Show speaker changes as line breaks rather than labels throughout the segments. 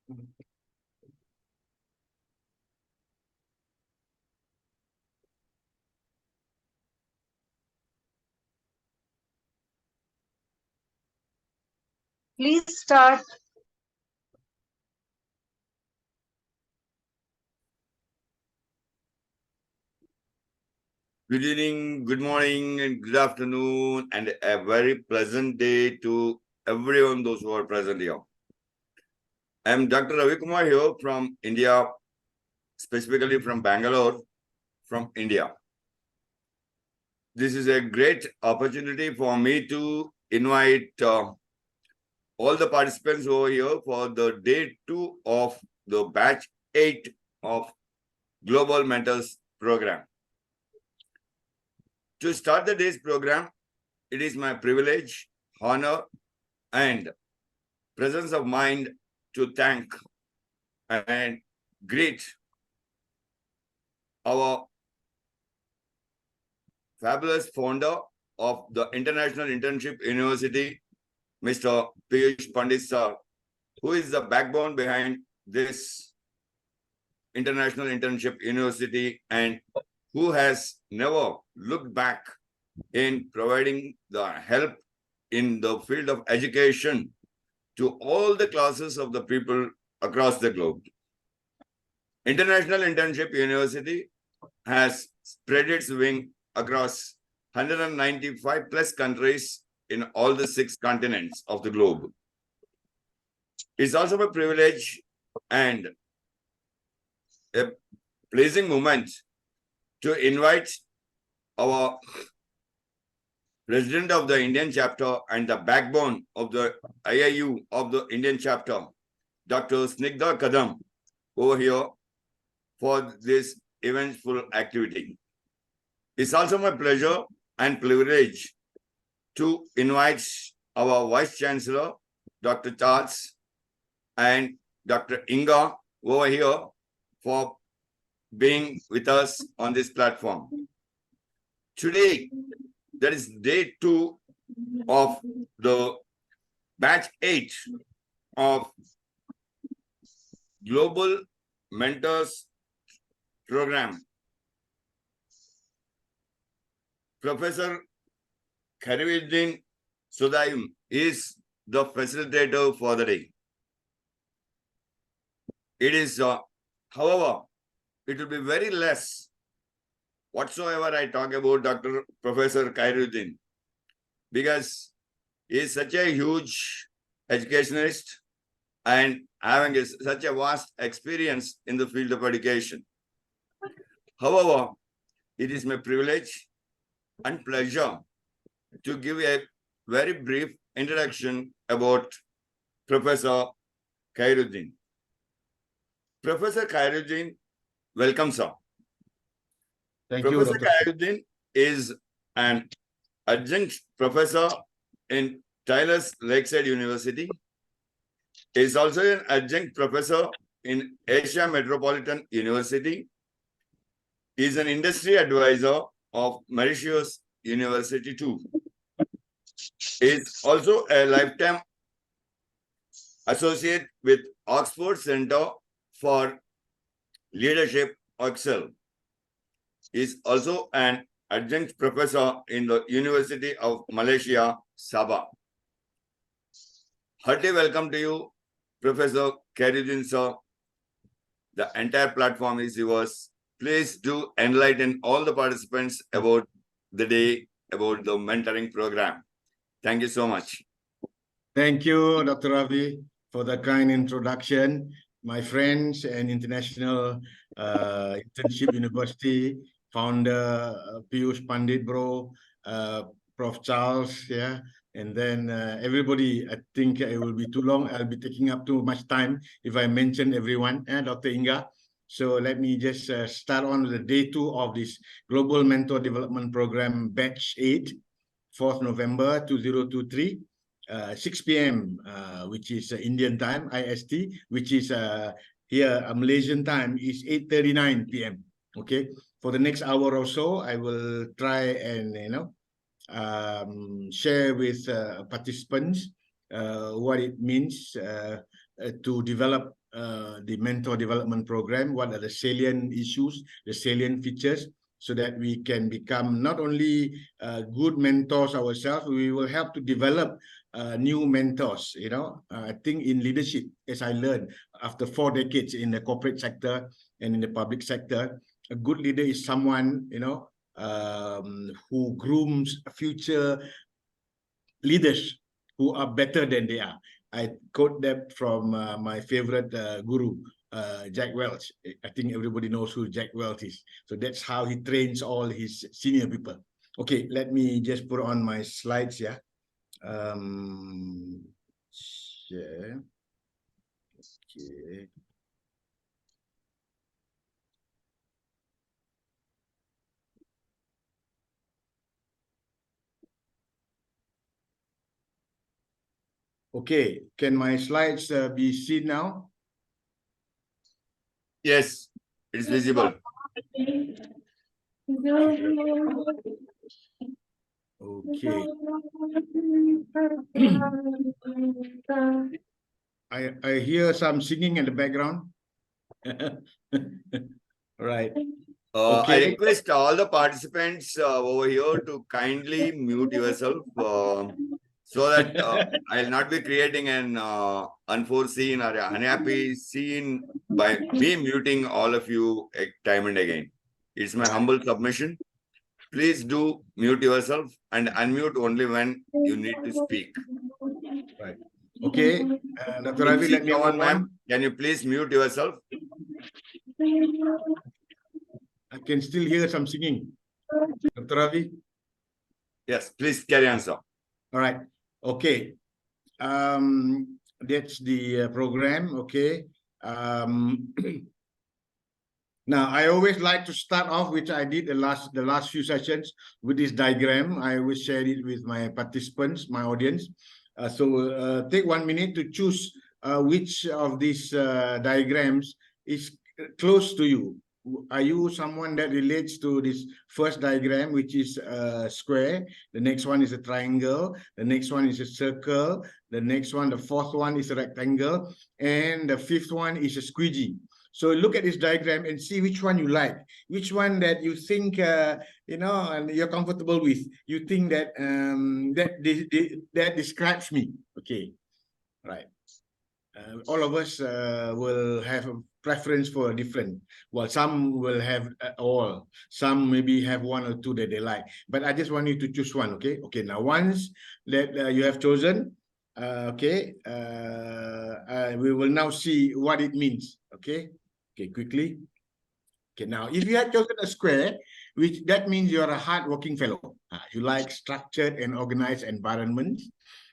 Please start.
Good evening, good morning, and good afternoon, and a very pleasant day to everyone, those who are present here. I am Dr. Ravi Kumar here from India, specifically from Bangalore, from India. This is a great opportunity for me to invite all the participants over here for the day 2 of the batch 8 of Global Mentors Program. To start the day's program, it is my privilege, honor, and presence of mind to thank and greet our fabulous founder of the International Internship University, Mr. Piyush Pandit sir, who is the backbone behind this International Internship University and who has never looked back in providing the help in the field of education to all the classes of the people across the globe. International Internship University has spread its wing across 195 plus countries in all the 6 continents of the globe. It's also a privilege and a pleasing moment to invite our president of the Indian chapter and the backbone of the IIU of the Indian chapter, Dr. Snigdha Kadam, over here for this eventful activity. It's also my pleasure and privilege to invite our Vice Chancellor, Dr. Charles, and Dr. Inga over here for being with us on this platform. Today, that is day 2 of the batch 8 of Global Mentors Program. Professor Kharijuddin Sudayum is the facilitator for the day. It is, however, it will be very less whatsoever I talk about Dr. Professor Khairuddin, because he is such a huge educationalist and having such a vast experience in the field of education. However, it is my privilege and pleasure to give a very brief introduction about Professor Khairuddin. Professor Khairuddin, welcome, sir.
Thank
Professor
you, Dr.
Khairuddin is an adjunct professor in Tyler's Lakeside University. He is also an adjunct professor in Asia Metropolitan University. He is an industry advisor of Mauritius University too. He is also a lifetime associate with Oxford Center for Leadership, Excel. He is also an adjunct professor in the University of Malaysia, Sabah. Hearty welcome to you, Professor Khairuddin sir. The entire platform is yours. Please do enlighten all the participants about the day, about the mentoring program. Thank you so much.
Thank you, Dr. Ravi, for the kind introduction. My friends and International Internship University founder Piyush Pandit, bro, Prof. Charles, yeah, and then everybody. I think it will be too long. I'll be taking up too much time if I mention everyone. Dr. Inga. So let me just start on the day 2 of this Global Mentor Development Program, Batch 8, 4th November 2023. 6 p.m., which is Indian time, IST, which is here Malaysian time is 8:39 p.m. Okay, for the next hour or so, I will try and share with participants what it means to develop the mentor development program. What are the salient issues, the salient features, so that we can become not only good mentors ourselves, we will help to develop new mentors. I think in leadership, as I learned after 4 decades in the corporate sector and in the public sector, a good leader is someone, who grooms future leaders who are better than they are. I quote that from my favorite guru, Jack Welch. I think everybody knows who Jack Welch is. So that's how he trains all his senior people. Okay, let me just put on my slides here. Share. Okay. Okay, can my slides be seen now?
Yes, it's visible.
Okay. I hear some singing in the background. Right.
I
Okay.
request all the participants over here to kindly mute yourself so that I'll not be creating an unforeseen or unhappy scene by me muting all of you time and again. It's my humble submission. Please do mute yourself and unmute only when you need to speak.
Right. Okay. Dr. Ravi, let me
Kawan,
move on.
can you please mute yourself?
I can still hear some singing. Dr. Ravi?
Yes, please carry on, sir.
All right. Okay. That's the program. Okay. Now, I always like to start off, which I did the last few sessions, with this diagram. I always share it with my participants, my audience. So take 1 minute to choose which of these diagrams is close to you. Are you someone that relates to this first diagram, which is a square? The next one is a triangle. The next one is a circle. The next one, the fourth one is a rectangle. And the fifth one is a squeegee. So look at this diagram and see which one you like, which one that you think, and you're comfortable with. You think that that describes me. Okay, right. All of us will have a preference for a different. Well, some will have all. Some maybe have one or two that they like. But I just want you to choose one. Okay. Okay. Now, once that you have chosen, we will now see what it means. Okay. Okay. Quickly. Okay. Now, if you had chosen a square, which that means you're a hardworking fellow. You like structured and organized environments.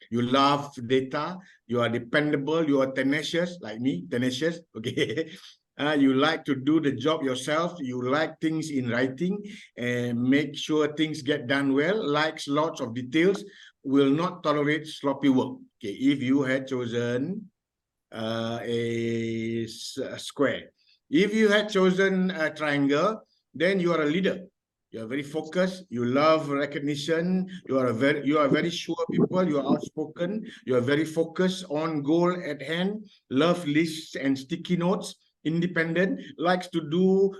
You love data. You are dependable. You are tenacious, like me, tenacious. Okay. You like to do the job yourself. You like things in writing and make sure things get done well. Likes lots of details. Will not tolerate sloppy work. Okay. If you had chosen a square, if you had chosen a triangle, then you are a leader. You are very focused. You love recognition. You are very sure people. You are outspoken. You are very focused on goal at hand. Love lists and sticky notes. Independent. Likes to do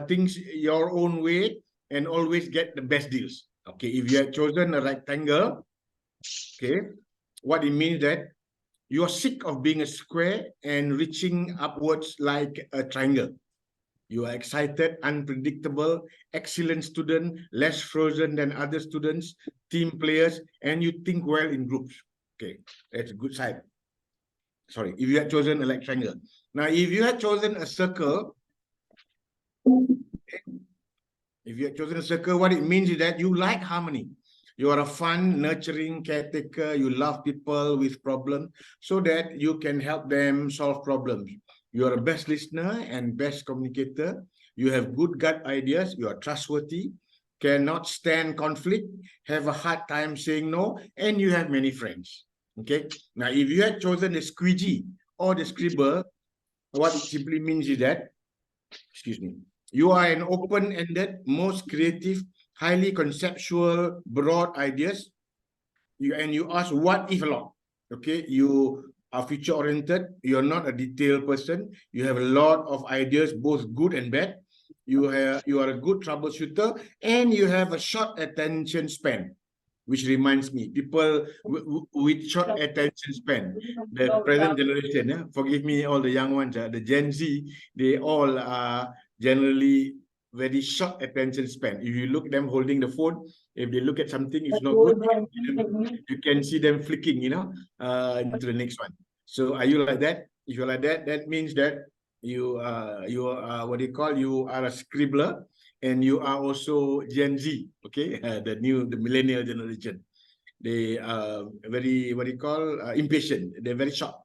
things your own way and always get the best deals. Okay. If you had chosen a rectangle, okay, what it means that you are sick of being a square and reaching upwards like a triangle. You are excited, unpredictable, excellent student, less frozen than other students, team players, and you think well in groups. Okay, that's a good side. Sorry, if you had chosen a rectangle. Now, if you had chosen a circle, if you had chosen a circle, what it means is that you like harmony. You are a fun, nurturing caretaker. You love people with problems so that you can help them solve problems. You are a best listener and best communicator. You have good gut ideas. You are trustworthy, cannot stand conflict, have a hard time saying no, and you have many friends. Okay. Now, if you had chosen the squeegee or the scribble, what it simply means is that, excuse me, you are an open-ended, most creative, highly conceptual, broad ideas. You ask what if a lot. Okay, you are future oriented. You're not a detailed person. You have a lot of ideas, both good and bad. You are a good troubleshooter, and you have a short attention span. Which reminds me, people with short attention span, the present generation, forgive me, all the young ones, the Gen Z, they all are generally very short attention span. If you look them holding the phone, if they look at something, it's not good, you can see them flicking, into the next one. So are you like that? If you're like that, that means that you are what do you call? You are a scribbler, and you are also Gen Z, okay? The millennial generation. They are very, what do you call, impatient. They're very short.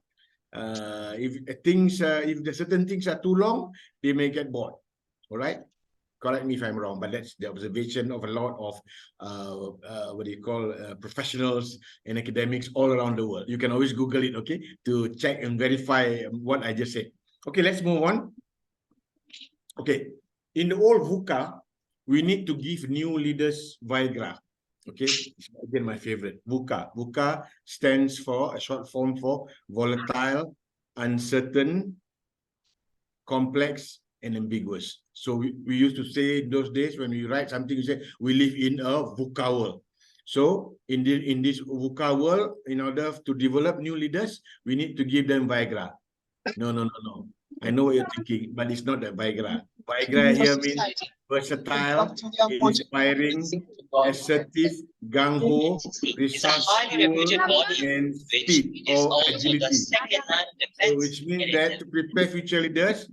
If the certain things are too long, they may get bored. All right. Correct me if I'm wrong, but that's the observation of a lot of professionals and academics all around the world. You can always Google it, okay, to check and verify what I just said. Okay, let's move on. Okay, in the old VUCA, we need to give new leaders Viagra. Okay, again, my favorite, VUCA. VUCA stands for a short form for volatile, uncertain, complex, and ambiguous. So we used to say those days when we write something, we say we live in a VUCA world. So in this VUCA world, in order to develop new leaders, we need to give them Viagra. No. I know what you're thinking, but it's not that Viagra. Viagra here means versatile, inspiring, assertive, gung-ho, resourceful, and speed or agility. So which means that to prepare future leaders,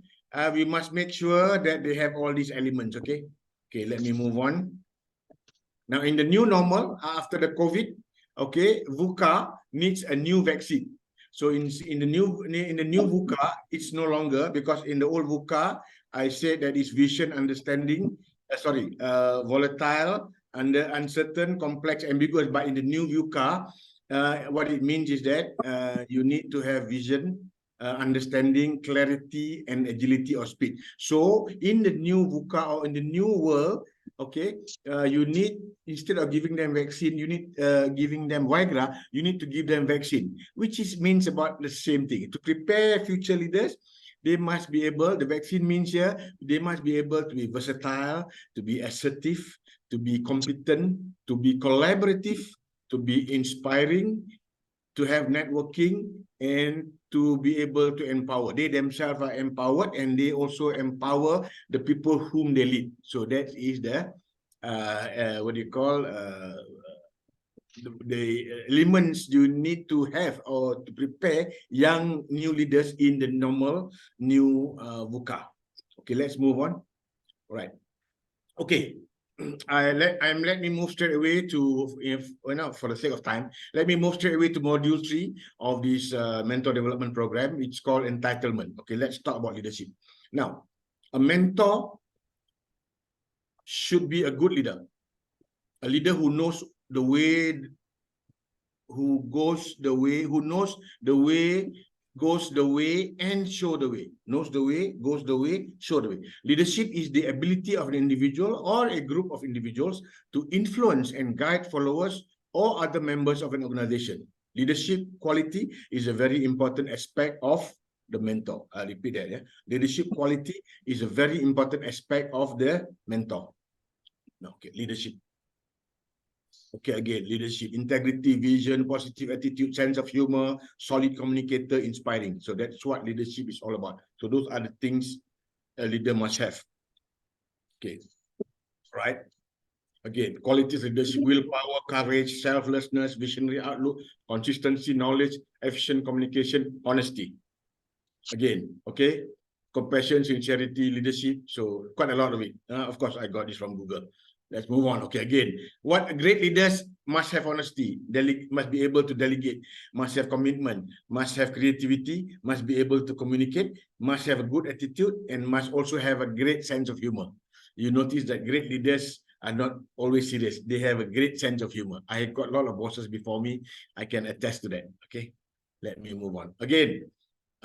we must make sure that they have all these elements, okay? Okay, let me move on. Now, in the new normal, after the COVID, okay, VUCA needs a new vaccine. So in the new VUCA, it's no longer, because in the old VUCA, I said that it's vision, understanding, volatile, uncertain, complex, ambiguous. But in the new VUCA, what it means is that you need to have vision, understanding, clarity, and agility or speed. So in the new VUCA or in the new world, okay, you need, instead of giving them vaccine, you need giving them Viagra, you need to give them vaccine, which means about the same thing. To prepare future leaders, they must be able, the vaccine means here, they must be able to be versatile, to be assertive, to be competent, to be collaborative, to be inspiring, to have networking, and to be able to empower. They themselves are empowered, and they also empower the people whom they lead. So that is the the elements you need to have or to prepare young new leaders in the normal new VUCA. Okay, let's move on. All right. Okay. Let me move straight away to, for the sake of time, let me move straight away to module 3 of this mentor development program. It's called entitlement. Okay, let's talk about leadership. Now, a mentor should be a good leader, a leader who knows the way, who goes the way, who knows the way, goes the way, and show the way. Knows the way, goes the way, show the way. Leadership is the ability of an individual or a group of individuals to influence and guide followers or other members of an organization. Leadership quality is a very important aspect of the mentor. I'll repeat that. Yeah? Leadership quality is a very important aspect of the mentor. Okay, leadership. Okay, again, leadership, integrity, vision, positive attitude, sense of humor, solid communicator, inspiring. So that's what leadership is all about. So those are the things a leader must have. Okay, right. Again, qualities of leadership: willpower, courage, selflessness, visionary outlook, consistency, knowledge, efficient communication, honesty. Again, okay, compassion, sincerity, leadership. So quite a lot of it. Of course, I got this from Google. Let's move on. Okay, again, what great leaders must have: honesty, must be able to delegate, must have commitment, must have creativity, must be able to communicate, must have a good attitude, and must also have a great sense of humor. You notice that great leaders are not always serious. They have a great sense of humor. I got a lot of bosses before me. I can attest to that. Okay, let me move on. Again,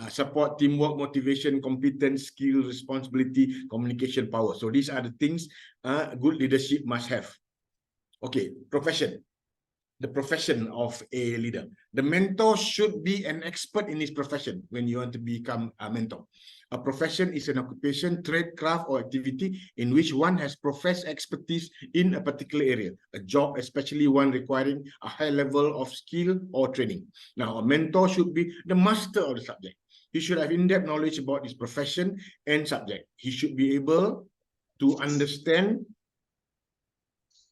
support, teamwork, motivation, competence, skill, responsibility, communication power. So these are the things good leadership must have. Okay, profession. the profession of a leader. The mentor should be an expert in his profession when you want to become a mentor. A profession is an occupation, trade, craft, or activity in which one has professed expertise in a particular area. A job, especially one requiring a high level of skill or training. Now, a mentor should be the master of the subject. He should have in-depth knowledge about his profession and subject. He should be able to understand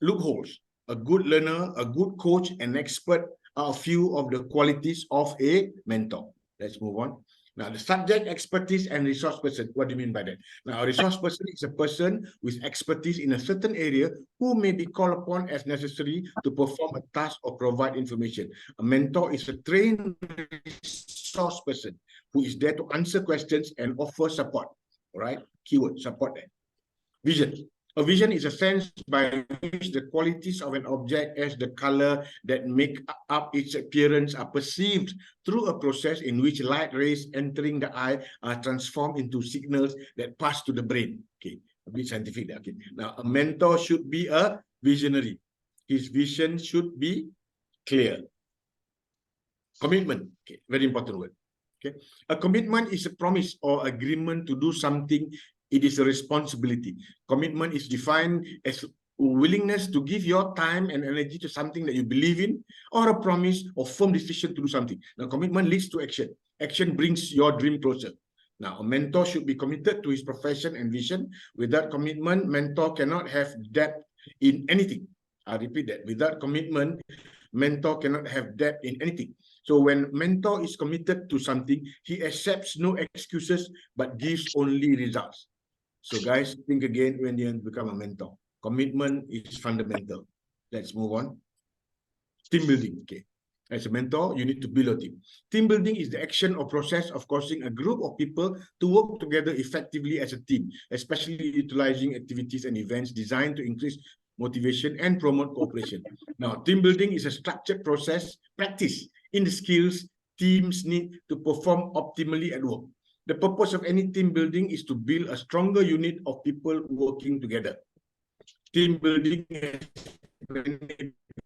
loopholes. A good learner, a good coach, an expert are a few of the qualities of a mentor. Let's move on. Now, the subject expertise and resource person. What do you mean by that? Now, a resource person is a person with expertise in a certain area who may be called upon as necessary to perform a task or provide information. A mentor is a trained resource person who is there to answer questions and offer support. All right? Keyword, support that. Vision. A vision is a sense by which the qualities of an object as the color that make up its appearance are perceived through a process in which light rays entering the eye are transformed into signals that pass to the brain. Okay, a bit scientific. Okay, now a mentor should be a visionary. His vision should be clear. Commitment. Okay, very important word. Okay, a commitment is a promise or agreement to do something. It is a responsibility. Commitment is defined as willingness to give your time and energy to something that you believe in, or a promise or firm decision to do something. Now, commitment leads to action. Action brings your dream closer. Now, a mentor should be committed to his profession and vision. Without commitment, mentor cannot have depth in anything. I repeat that. Without commitment, mentor cannot have depth in anything. So when mentor is committed to something, he accepts no excuses, but gives only results. So guys, think again when you become a mentor. Commitment is fundamental. Let's move on. Team building. Okay. As a mentor, you need to build a team. Team building is the action or process of causing a group of people to work together effectively as a team, especially utilizing activities and events designed to increase motivation and promote cooperation. Now, team building is a structured process, practice in the skills teams need to perform optimally at work. The purpose of any team building is to build a stronger unit of people working together. Team building has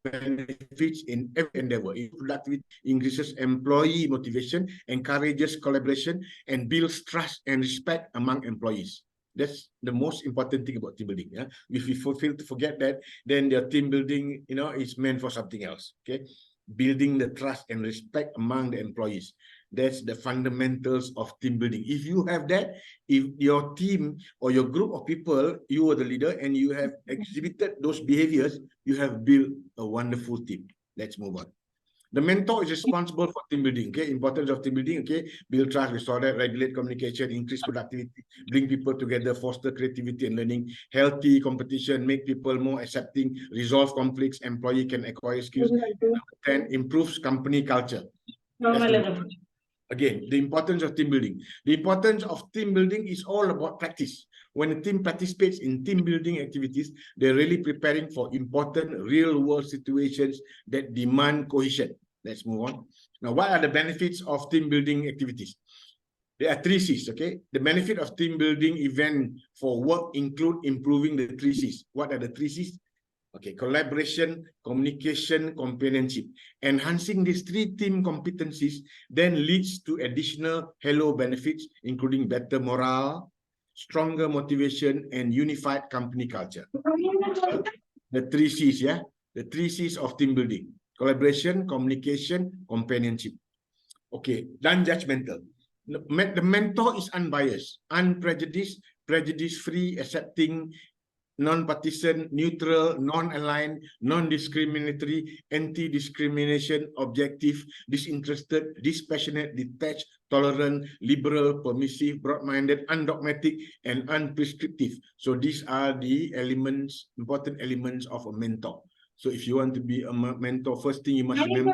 benefits in every endeavor. Productivity increases employee motivation, encourages collaboration, and builds trust and respect among employees. That's the most important thing about team building. Yeah? If you fail to forget that, then your team building, is meant for something else. Okay, building the trust and respect among the employees. That's the fundamentals of team building. If you have that, if your team or your group of people, you are the leader and you have exhibited those behaviors, you have built a wonderful team. Let's move on. The mentor is responsible for team building. Okay, importance of team building. Okay, build trust, restore that, regulate communication, increase productivity, bring people together, foster creativity and learning, healthy competition, make people more accepting, resolve conflicts, employee can acquire skills, and improves company culture. Again, the importance of team building. The importance of team building is all about practice. When a team participates in team building activities, they're really preparing for important real-world situations that demand cohesion. Let's move on. Now, what are the benefits of team building activities? There are 3 C's, okay? The benefit of team building event for work include improving the 3 C's. What are the 3 C's? Okay, collaboration, communication, companionship. Enhancing these 3 team competencies then leads to additional halo benefits, including better morale, stronger motivation, and unified company culture. The 3 C's, yeah? The 3 C's of team building. Collaboration, communication, companionship. Okay, non-judgmental. The mentor is unbiased, unprejudiced, prejudice-free, accepting, non-partisan, neutral, non-aligned, non-discriminatory, anti-discrimination, objective, disinterested, dispassionate, detached, tolerant, liberal, permissive, broad-minded, undogmatic, and unprescriptive. So these are the elements, important elements of a mentor. So if you want to be a mentor, first thing you must remember,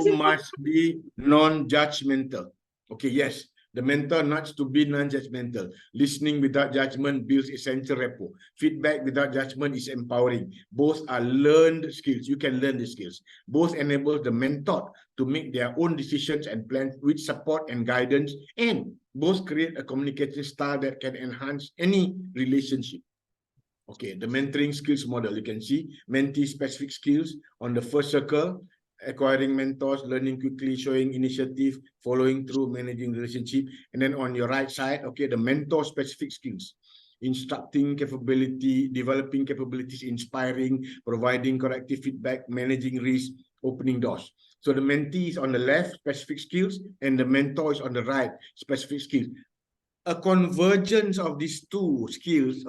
you must be non-judgmental. Okay, yes. The mentor needs to be non-judgmental. Listening without judgment builds essential rapport. Feedback without judgment is empowering. Both are learned skills. You can learn the skills. Both enable the mentor to make their own decisions and plans with support and guidance, and both create a communication style that can enhance any relationship. Okay, the mentoring skills model, you can see mentee specific skills on the first circle, acquiring mentors, learning quickly, showing initiative, following through, managing relationship. And then on your right side, okay, the mentor specific skills, instructing capability, developing capabilities, inspiring, providing corrective feedback, managing risk, opening doors. So the mentee is on the left, specific skills, and the mentor is on the right, specific skills. A convergence of these two skills,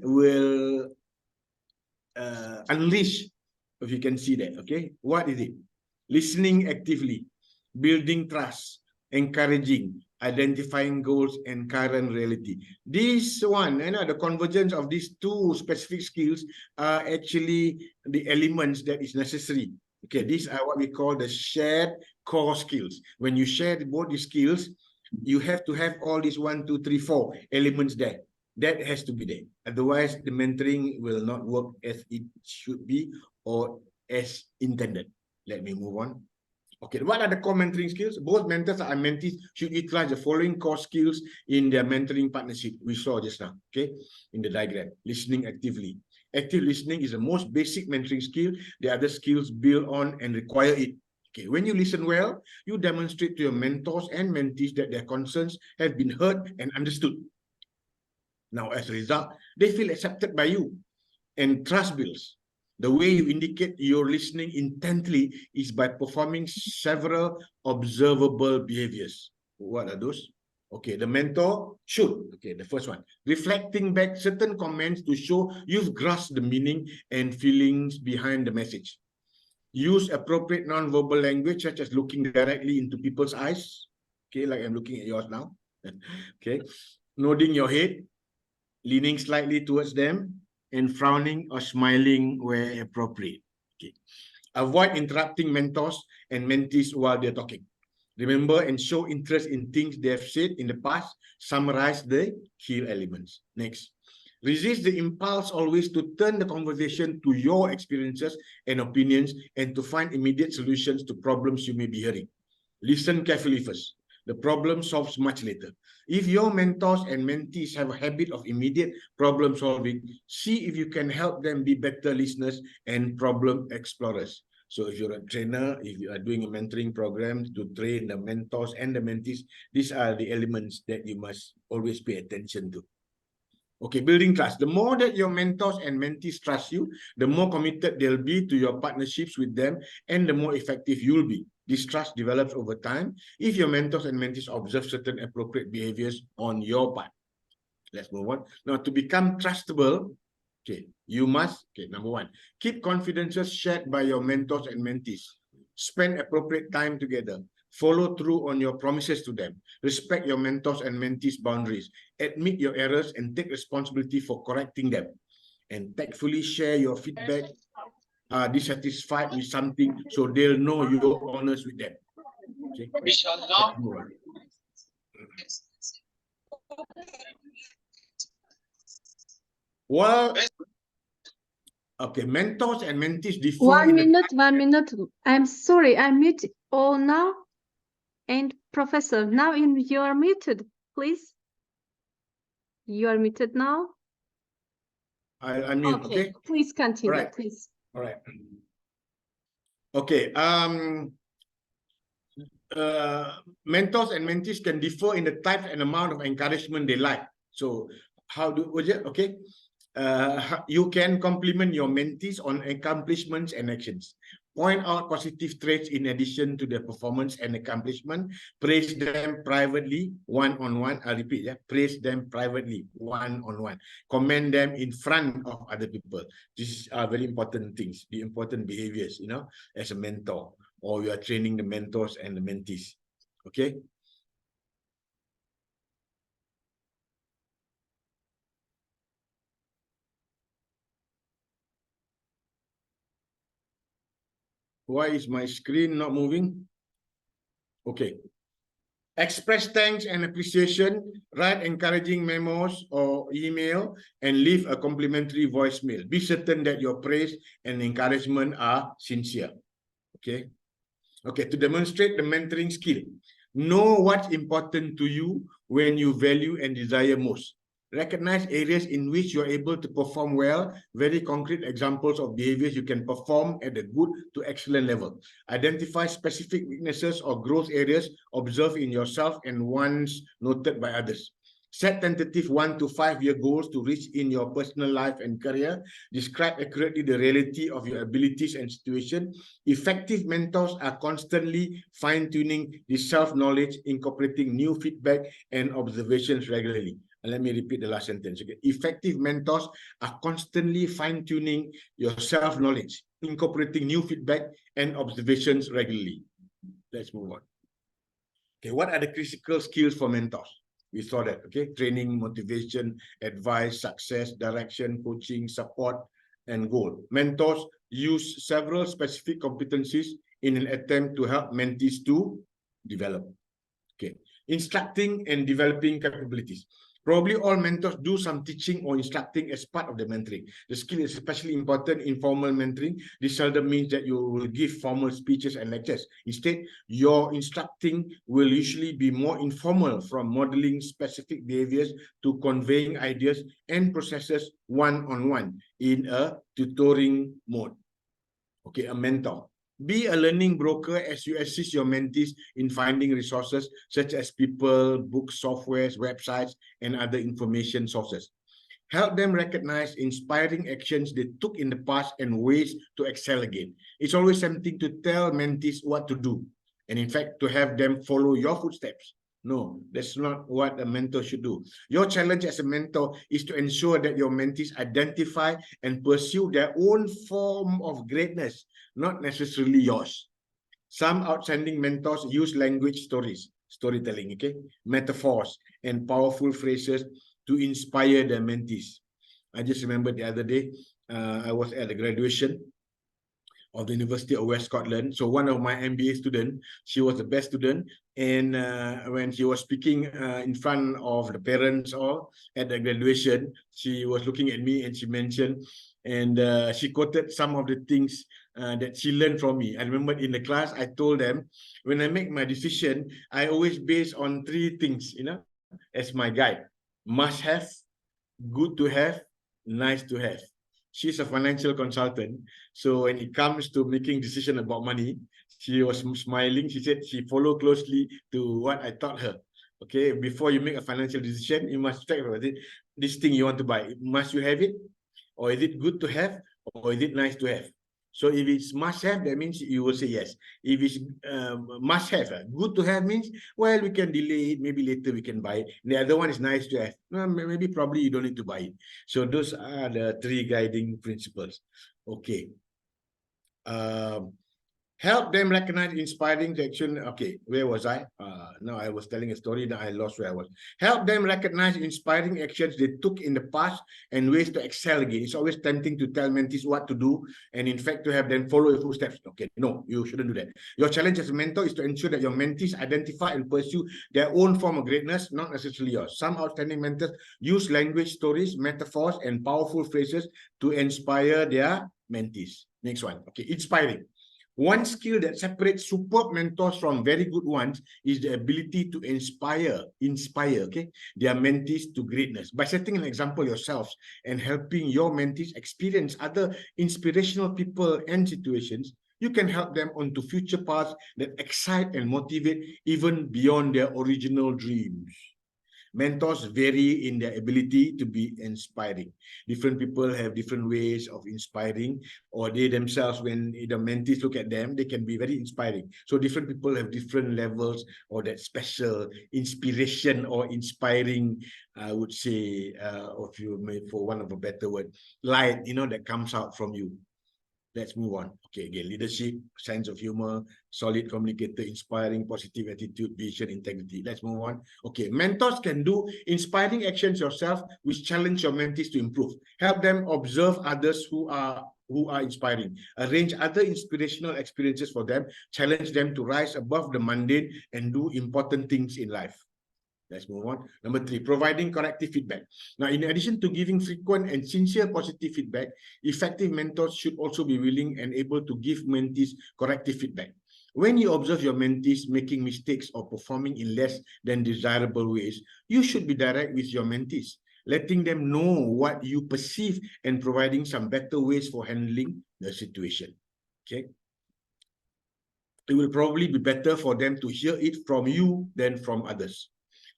will unleash, if you can see that, okay? What is it? Listening actively, building trust, encouraging, identifying goals and current reality. This one, the convergence of these two specific skills are actually the elements that is necessary. Okay, these are what we call the shared core skills. When you share both the skills, you have to have all these 1, 2, 3, 4 elements there. That has to be there. Otherwise, the mentoring will not work as it should be or as intended. Let me move on. Okay, what are the core mentoring skills? Both mentors and mentees should utilize the following core skills in their mentoring partnership. We saw just now, okay, in the diagram. Listening actively. Active listening is the most basic mentoring skill. The other skills build on and require it. Okay, when you listen well, you demonstrate to your mentors and mentees that their concerns have been heard and understood. Now, as a result, they feel accepted by you, and trust builds. The way you indicate you're listening intently is by performing several observable behaviors. What are those? Okay, the mentor should, okay, the first one, reflecting back certain comments to show you've grasped the meaning and feelings behind the message. Use appropriate non-verbal language, such as looking directly into people's eyes. Okay, like I'm looking at yours now. Okay, nodding your head, leaning slightly towards them, and frowning or smiling where appropriate. Okay. Avoid interrupting mentors and mentees while they're talking. Remember and show interest in things they have said in the past. Summarize the key elements. Next. Resist the impulse always to turn the conversation to your experiences and opinions and to find immediate solutions to problems you may be hearing. Listen carefully first. The problem solves much later. If your mentors and mentees have a habit of immediate problem solving, see if you can help them be better listeners and problem explorers. So if you're a trainer, if you are doing a mentoring program to train the mentors and the mentees, these are the elements that you must always pay attention to. Okay, building trust. The more that your mentors and mentees trust you, the more committed they'll be to your partnerships with them, and the more effective you'll be. This trust develops over time if your mentors and mentees observe certain appropriate behaviors on your part. Let's move on. Now, to become trustable, okay, you must, okay, number one, keep confidences shared by your mentors and mentees. Spend appropriate time together. Follow through on your promises to them. Respect your mentors and mentees' boundaries. Admit your errors and take responsibility for correcting them. And tactfully share your feedback. Dissatisfied with something, so they'll know you're honest with them. Okay. Well, okay, mentors and mentees differ.
1 minute, 1 minute. I'm sorry, I'm muted all now. And Professor, now you are muted, please. You are muted now.
I'm mute, okay?
Please continue,
All right.
please.
All right. Okay. Mentors and mentees can differ in the type and amount of encouragement they like. So how do was it? Okay. You can compliment your mentees on accomplishments and actions. Point out positive traits in addition to their performance and accomplishment. Praise them privately, one-on-one. I repeat, yeah. Praise them privately, one-on-one. Commend them in front of other people. These are very important things, the important behaviors, as a mentor, or you are training the mentors and the mentees. Okay. Why is my screen not moving? Okay. Express thanks and appreciation, write encouraging memos or email, and leave a complimentary voicemail. Be certain that your praise and encouragement are sincere. Okay. Okay, to demonstrate the mentoring skill, know what's important to you when you value and desire most. Recognize areas in which you're able to perform well, very concrete examples of behaviors you can perform at a good to excellent level. Identify specific weaknesses or growth areas observed in yourself and ones noted by others. Set tentative 1 to 5 year goals to reach in your personal life and career. Describe accurately the reality of your abilities and situation. Effective mentors are constantly fine-tuning the self-knowledge, incorporating new feedback and observations regularly. And let me repeat the last sentence. Okay. Effective mentors are constantly fine-tuning your self-knowledge, incorporating new feedback and observations regularly. Let's move on. Okay, what are the critical skills for mentors? We saw that, okay? Training, motivation, advice, success, direction, coaching, support, and goal. Mentors use several specific competencies in an attempt to help mentees to develop. Okay. Instructing and developing capabilities. Probably all mentors do some teaching or instructing as part of the mentoring. The skill is especially important in formal mentoring. This seldom means that you will give formal speeches and lectures. Instead, your instructing will usually be more informal, from modeling specific behaviors to conveying ideas and processes one-on-one in a tutoring mode. Okay, a mentor. Be a learning broker as you assist your mentees in finding resources such as people, books, softwares, websites, and other information sources. Help them recognize inspiring actions they took in the past and ways to excel again. It's always tempting to tell mentees what to do, and in fact, to have them follow your footsteps. No, that's not what a mentor should do. Your challenge as a mentor is to ensure that your mentees identify and pursue their own form of greatness, not necessarily yours. Some outstanding mentors use language storytelling, okay, metaphors, and powerful phrases to inspire their mentees. I just remember the other day, I was at a graduation of the University of West Scotland. So one of my MBA students, she was the best student. And when she was speaking in front of the parents all at the graduation, she was looking at me and she mentioned, and she quoted some of the things that she learned from me. I remember in the class, I told them, when I make my decision, I always base on 3 things, as my guide. Must have, good to have, nice to have. She's a financial consultant. So when it comes to making decision about money, she was smiling. She said she followed closely to what I taught her. Okay, before you make a financial decision, you must check about it. This thing you want to buy, must you have it? Or is it good to have? Or is it nice to have? So if it's must have, that means you will say yes. If it's must have, good to have means, well, we can delay it. Maybe later we can buy it. The other one is nice to have. Maybe probably you don't need to buy it. So those are the 3 guiding principles. Okay. Help them recognize inspiring action. Okay, where was I? Now I was telling a story, now I lost where I was. Help them recognize inspiring actions they took in the past and ways to excel again. It's always tempting to tell mentees what to do and in fact to have them follow your footsteps. Okay, no, you shouldn't do that. Your challenge as a mentor is to ensure that your mentees identify and pursue their own form of greatness, not necessarily yours. Some outstanding mentors use language, stories, metaphors, and powerful phrases to inspire their mentees. Next one. Okay, inspiring. One skill that separates superb mentors from very good ones is the ability to inspire, okay, their mentees to greatness. By setting an example yourselves and helping your mentees experience other inspirational people and situations, you can help them onto future paths that excite and motivate even beyond their original dreams. Mentors vary in their ability to be inspiring. Different people have different ways of inspiring, or they themselves, when the mentees look at them, they can be very inspiring. So different people have different levels or that special inspiration or inspiring, I would say, if you may, for one of a better word, light, that comes out from you. Let's move on. Okay, again, leadership, sense of humor, solid communicator, inspiring, positive attitude, vision, integrity. Let's move on. Okay, mentors can do inspiring actions yourself, which challenge your mentees to improve. Help them observe others who are inspiring. Arrange other inspirational experiences for them. Challenge them to rise above the mundane and do important things in life. Let's move on. Number 3, providing corrective feedback. Now, in addition to giving frequent and sincere positive feedback, effective mentors should also be willing and able to give mentees corrective feedback. When you observe your mentees making mistakes or performing in less than desirable ways, you should be direct with your mentees. letting them know what you perceive and providing some better ways for handling the situation. Okay. It will probably be better for them to hear it from you than from others.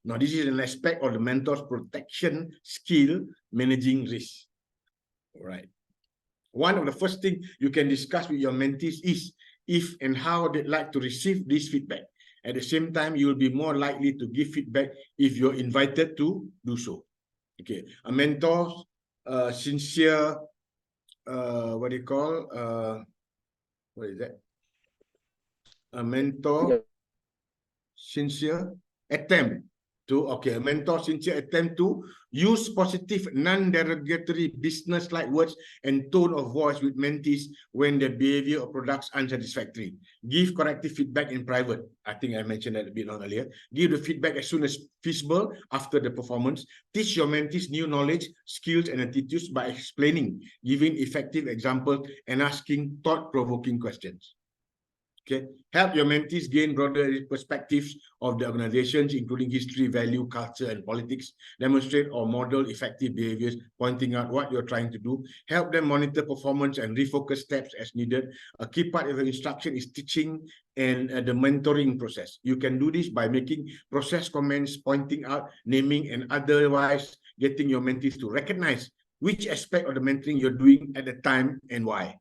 Now, this is an aspect of the mentor's protection skill, managing risk. All right. One of the first things you can discuss with your mentees is if and how they'd like to receive this feedback. At the same time, you will be more likely to give feedback if you're invited to do so. Okay. A mentor's sincere, what do you call, what is that? A mentor sincere attempt to, okay, a mentor sincere attempt to use positive, non-derogatory business-like words and tone of voice with mentees when their behavior or products unsatisfactory. Give corrective feedback in private. I think I mentioned that a bit earlier. Give the feedback as soon as feasible after the performance. Teach your mentees new knowledge, skills, and attitudes by explaining, giving effective examples, and asking thought-provoking questions. Okay, help your mentees gain broader perspectives of the organizations, including history, value, culture, and politics. Demonstrate or model effective behaviors, pointing out what you're trying to do. Help them monitor performance and refocus steps as needed. A key part of the instruction is teaching and the mentoring process. You can do this by making process comments, pointing out, naming, and otherwise getting your mentees to recognize which aspect of the mentoring you're doing at the time and why.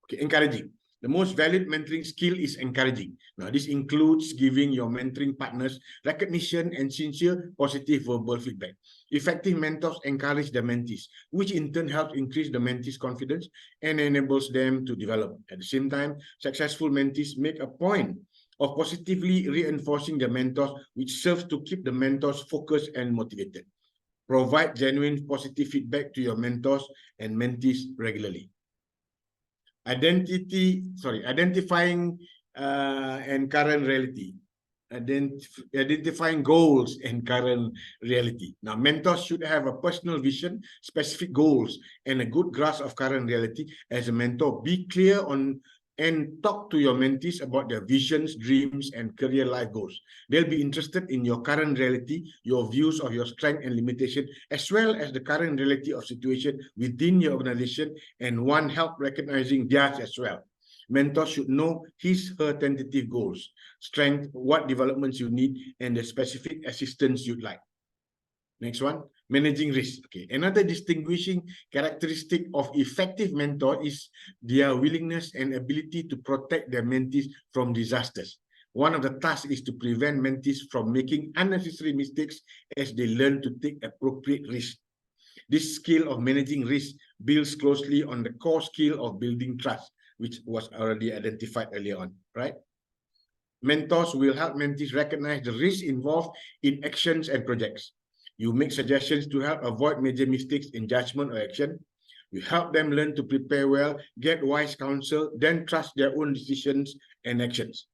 Okay, encouraging. The most valued mentoring skill is encouraging. Now, this includes giving your mentoring partners recognition and sincere positive verbal feedback. Effective mentors encourage the mentees, which in turn helps increase the mentees' confidence and enables them to develop. At the same time, successful mentees make a point of positively reinforcing the mentors, which serves to keep the mentors focused and motivated. Provide genuine positive feedback to your mentors and mentees regularly. Identifying and current reality. Identifying goals and current reality. Now, mentors should have a personal vision, specific goals, and a good grasp of current reality. As a mentor, be clear on and talk to your mentees about their visions, dreams, and career life goals. They'll be interested in your current reality, your views of your strength and limitation, as well as the current reality of situation within your organization, and one help recognizing theirs as well. Mentors should know his, her tentative goals, strength, what developments you need, and the specific assistance you'd like. Next one, managing risk. Okay, another distinguishing characteristic of effective mentor is their willingness and ability to protect their mentees from disasters. One of the tasks is to prevent mentees from making unnecessary mistakes as they learn to take appropriate risk. This skill of managing risk builds closely on the core skill of building trust, which was already identified earlier on, right? Mentors will help mentees recognize the risk involved in actions and projects. You make suggestions to help avoid major mistakes in judgment or action. You help them learn to prepare well, get wise counsel, then trust their own decisions and actions.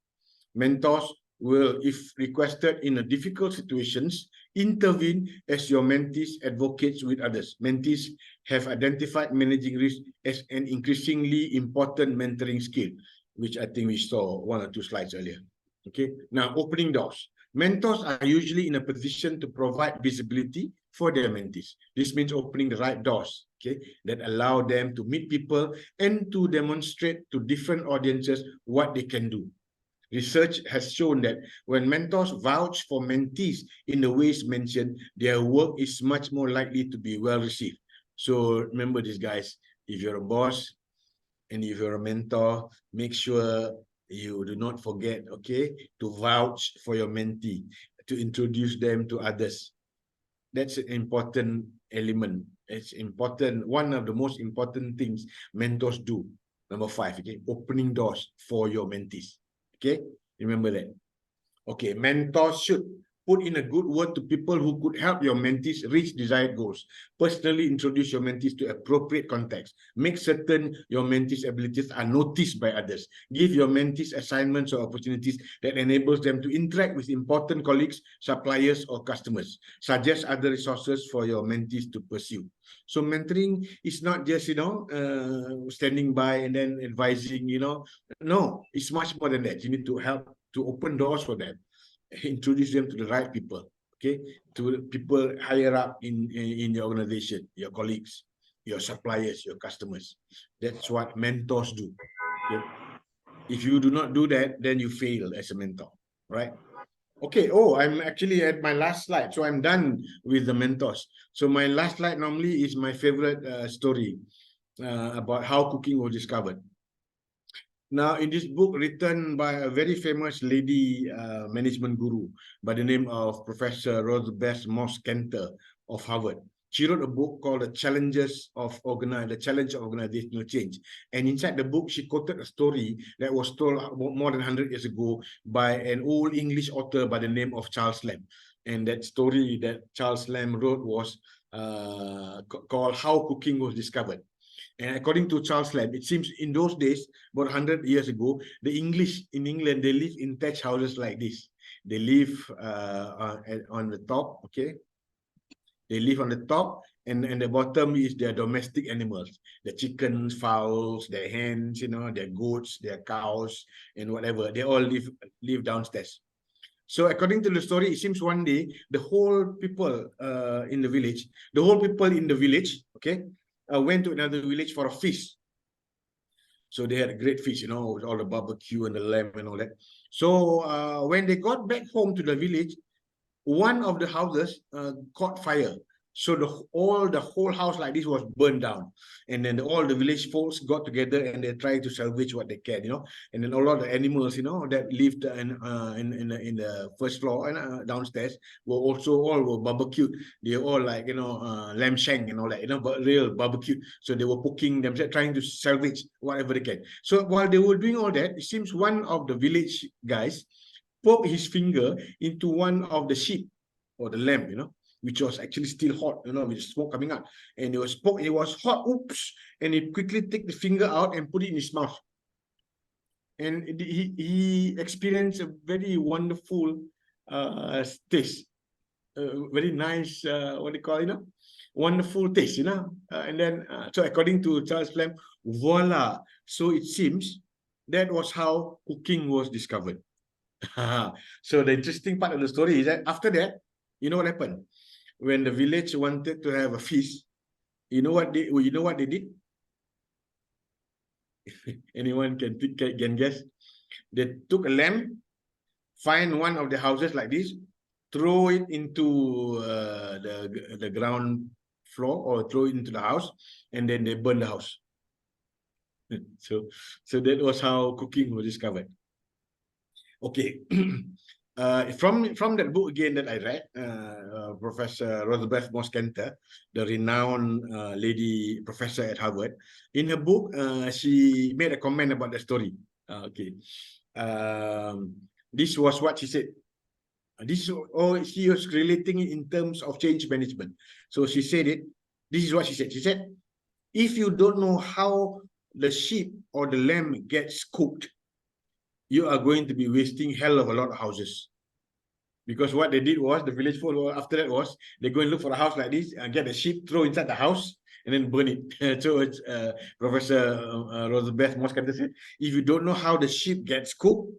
Mentors will, if requested in a difficult situations, intervene as your mentees advocates with others. Mentees have identified managing risk as an increasingly important mentoring skill, which I think we saw 1 or 2 slides earlier. Okay, now opening doors. Mentors are usually in a position to provide visibility for their mentees. This means opening the right doors, okay, that allow them to meet people and to demonstrate to different audiences what they can do. Research has shown that when mentors vouch for mentees in the ways mentioned, their work is much more likely to be well received. So remember this, guys, if you're a boss and if you're a mentor, make sure you do not forget, okay, to vouch for your mentee, to introduce them to others. That's an important element. It's important. One of the most important things mentors do. Number 5, okay, opening doors for your mentees. Okay, remember that. Okay, mentors should put in a good word to people who could help your mentees reach desired goals. Personally introduce your mentees to appropriate context. Make certain your mentees' abilities are noticed by others. Give your mentees assignments or opportunities that enables them to interact with important colleagues, suppliers, or customers. Suggest other resources for your mentees to pursue. So mentoring is not just, standing by and then advising, No, it's much more than that. You need to help to open doors for them. Introduce them to the right people. okay, to people higher up in your organization, your colleagues, your suppliers, your customers. That's what mentors do. Okay? If you do not do that, then you fail as a mentor, right? Okay, oh, I'm actually at my last slide, so I'm done with the mentors. So my last slide normally is my favorite story about how cooking was discovered. Now, in this book written by a very famous lady management guru by the name of Professor Rosabeth Moss-Kenter of Harvard, she wrote a book called The Challenge of Organizational Change. And inside the book, she quoted a story that was told more than 100 years ago by an old English author by the name of Charles Lamb. And that story that Charles Lamb wrote was called How Cooking Was Discovered. And according to Charles Lamb, it seems in those days, about 100 years ago, the English in England, they live in thatch houses like this. They live on the top, okay? They live on the top, and the bottom is their domestic animals, the chickens, fowls, their hens, their goats, their cows, and whatever. They all live downstairs. So according to the story, it seems one day, the whole people in the village, okay, went to another village for a feast. So they had a great feast, with all the barbecue and the lamb and all that. So when they got back home to the village, one of the houses caught fire. So the whole house like this was burned down, and then all the village folks got together and they tried to salvage what they can, and then a lot of the animals, that lived in the first floor and downstairs were barbecued. They were all like lamb shank and all that, but real barbecue. So they were cooking themselves, trying to salvage whatever they can. So while they were doing all that, it seems one of the village guys poked his finger into one of the sheep or the lamb, which was actually still hot, with smoke coming out. And it was hot, oops. And he quickly took the finger out and put it in his mouth. And he experienced a very wonderful taste, very nice, wonderful taste, and then, so according to Charles Lamb, voila. So it seems that was how cooking was discovered. So the interesting part of the story is that after that, you know what happened? When the village wanted to have a feast, you know what they did? Anyone can guess? They took a lamb, find one of the houses like this, throw it into the ground floor or throw it into the house, and then they burn the house. So that was how cooking was discovered. Okay. From that book again that I read, Professor Rosabeth Moss-Kenter, the renowned lady professor at Harvard, in her book, she made a comment about the story. Okay. This was what she said. She was relating it in terms of change management. So she said it. This is what she said. She said, if you don't know how the sheep or the lamb gets cooked, you are going to be wasting hell of a lot of houses. Because what they did was, the village folk after that was, they go and look for a house like this and get the sheep, throw inside the house, and then burn it. So it's Professor Rosabeth Moss-Kenter said, if you don't know how the sheep gets cooked,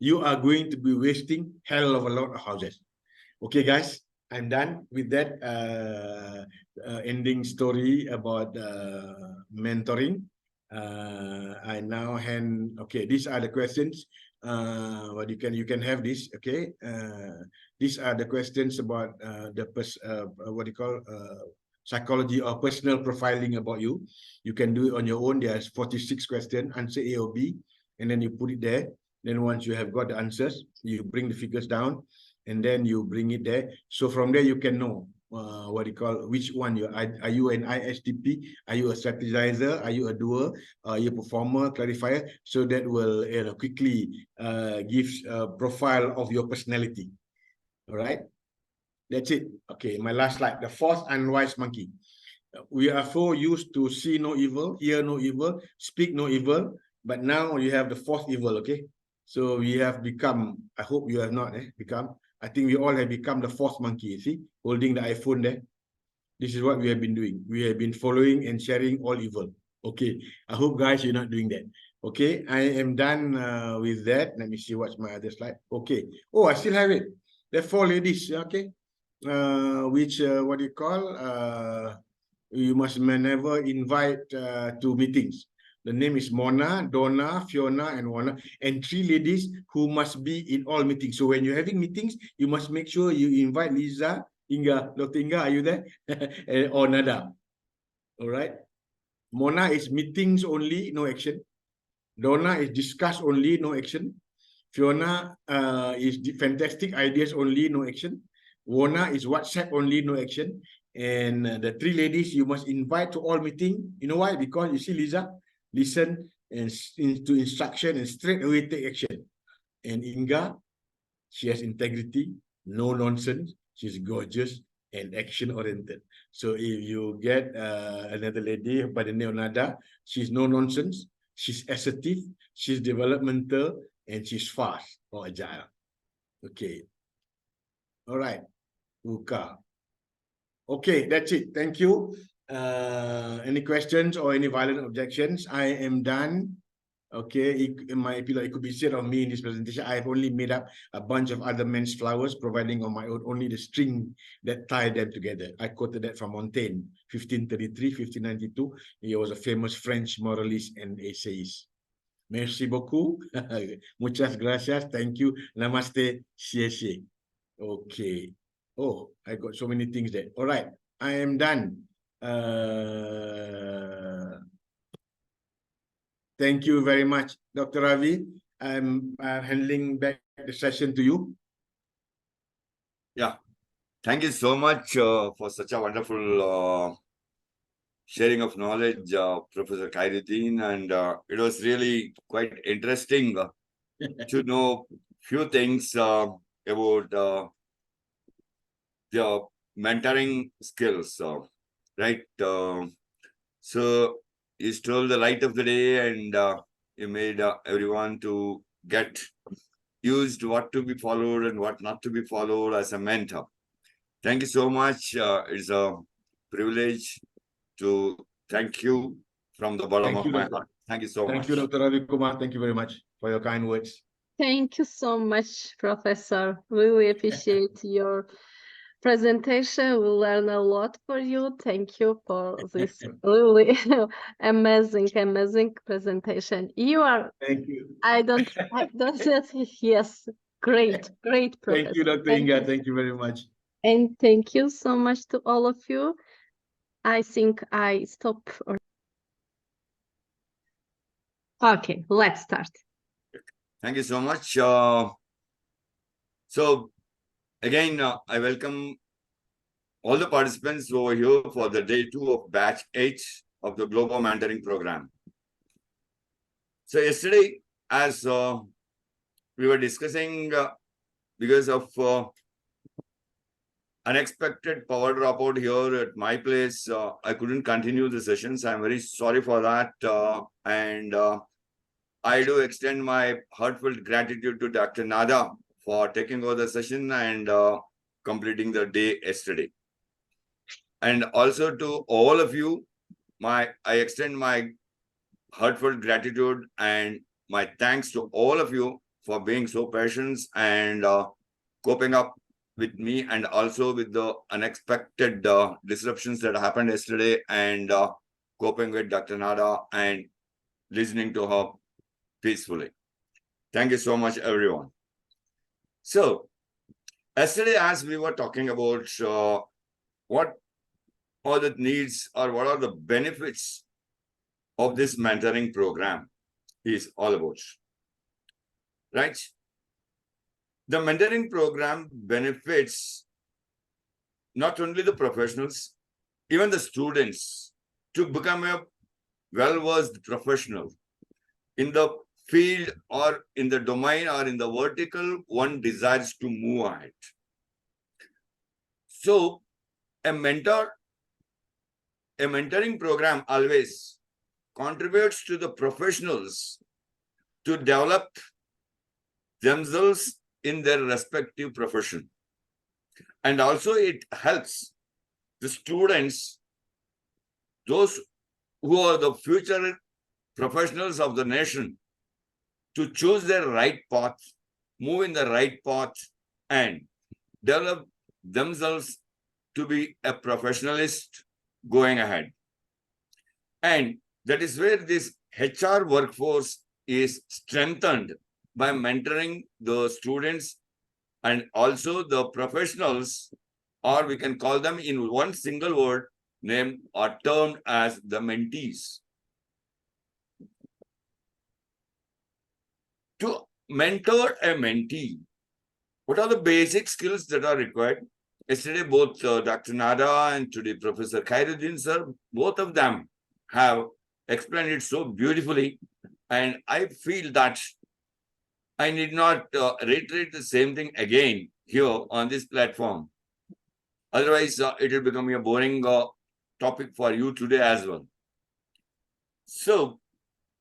you are going to be wasting hell of a lot of houses. Okay, guys, I'm done with that ending story about mentoring. I now hand. Okay, these are the questions. But you can have this. Okay, these are the questions about psychology or personal profiling about you. You can do it on your own. There's 46 questions. Answer A or B, and then you put it there. Then once you have got the answers, you bring the figures down, and then you bring it there. So from there you can know which one you are. Are you an ISTP? Are you a strategizer? Are you a doer? Are you a performer, clarifier? So that will quickly give a profile of your personality. All right, that's it. Okay, my last slide. The fourth unwise monkey. We are so used to see no evil, hear no evil, speak no evil, but now you have the fourth evil. Okay, so we have become. I hope you have not become. I think we all have become the fourth monkey, you see, holding the iPhone there. This is what we have been doing. We have been following and sharing all evil. Okay, I hope, guys, you're not doing that. Okay, I am done with that. Let me see what's my other slide. Okay. Oh, I still have it. The four ladies, okay. which what do you call you must never invite to meetings. The name is Mona, Donna, Fiona, and Warner, and 3 ladies who must be in all meetings. So when you're having meetings, you must make sure you invite Lisa, Inga, Dr. Inga, are you there? Or Nada. All right. Mona is meetings only, no action. Donna is discuss only, no action. Fiona is fantastic ideas only, no action. Warner is WhatsApp only, no action. And the 3 ladies you must invite to all meeting. You know why? Because you see Lisa, listen and to instruction and straight away take action. And Inga, she has integrity, no nonsense. She's gorgeous and action oriented. So if you get another lady by the name of Nada, she's no nonsense, she's assertive, she's developmental, and she's fast or agile. Okay. All right. Uka. Okay, that's it. Thank you. Any questions or any violent objections? I am done. Okay, my epilogue, it could be said of me in this presentation. I've only made up a bunch of other men's flowers, providing on my own only the string that tie them together. I quoted that from Montaigne, 1533, 1592. He was a famous French moralist and essayist. Merci beaucoup. Muchas gracias. Thank you. Namaste. Xie. Okay. Oh, I got so many things there. All right. I am done. Thank you very much, Dr. Ravi. I'm handing back the session to you.
Yeah. Thank you so much for such a wonderful sharing of knowledge, Professor Khairuddin. And it was really quite interesting to know few things about the mentoring skills, right? So you stole the light of the day, and you made everyone to get used what to be followed and what not to be followed as a mentor. Thank you so much. It's a privilege to thank you from the bottom of my heart. Thank you so much.
Thank you, Dr. Ravi Kumar. Thank you very much for your kind words.
Thank you so much, Professor. Really appreciate your presentation. We learn a lot for you. Thank you for this really amazing presentation. You are.
Thank you.
I don't. Yes, great, Professor.
Thank you, Dr. Inga. Thank you very much.
And thank you so much to all of you. I think I stop. Okay, let's start.
Thank you so much. So again, I welcome all the participants over here for the day 2 of batch 8 of the Global Mentoring Program. So yesterday, as we were discussing, because of unexpected power dropout here at my place, I couldn't continue the sessions. I'm very sorry for that. And I do extend my heartfelt gratitude to Dr. Nada for taking over the session and completing the day yesterday. And also to all of you, I extend my heartfelt gratitude and my thanks to all of you for being so patient and coping up with me, and also with the unexpected disruptions that happened yesterday, and coping with Dr. Nada and listening to her peacefully. Thank you so much, everyone. So, yesterday, as we were talking about what are the needs or what are the benefits of this mentoring program is all about, right? The mentoring program benefits not only the professionals, even the students, to become a well-versed professional in the field or in the domain or in the vertical one desires to move ahead. So a mentoring program always contributes to the professionals to develop themselves in their respective profession. And also it helps the students, those who are the future professionals of the nation, to choose their right path, move in the right path, and develop themselves to be a professionalist going ahead. And that is where this HR workforce is strengthened by mentoring the students and also the professionals, or we can call them in one single word named or termed as the mentees. To mentor a mentee, what are the basic skills that are required? Yesterday, both Dr. Nada and today Professor Khairuddin sir, both of them have explained it so beautifully. And I feel that I need not reiterate the same thing again here on this platform. Otherwise, it will become a boring topic for you today as well. So,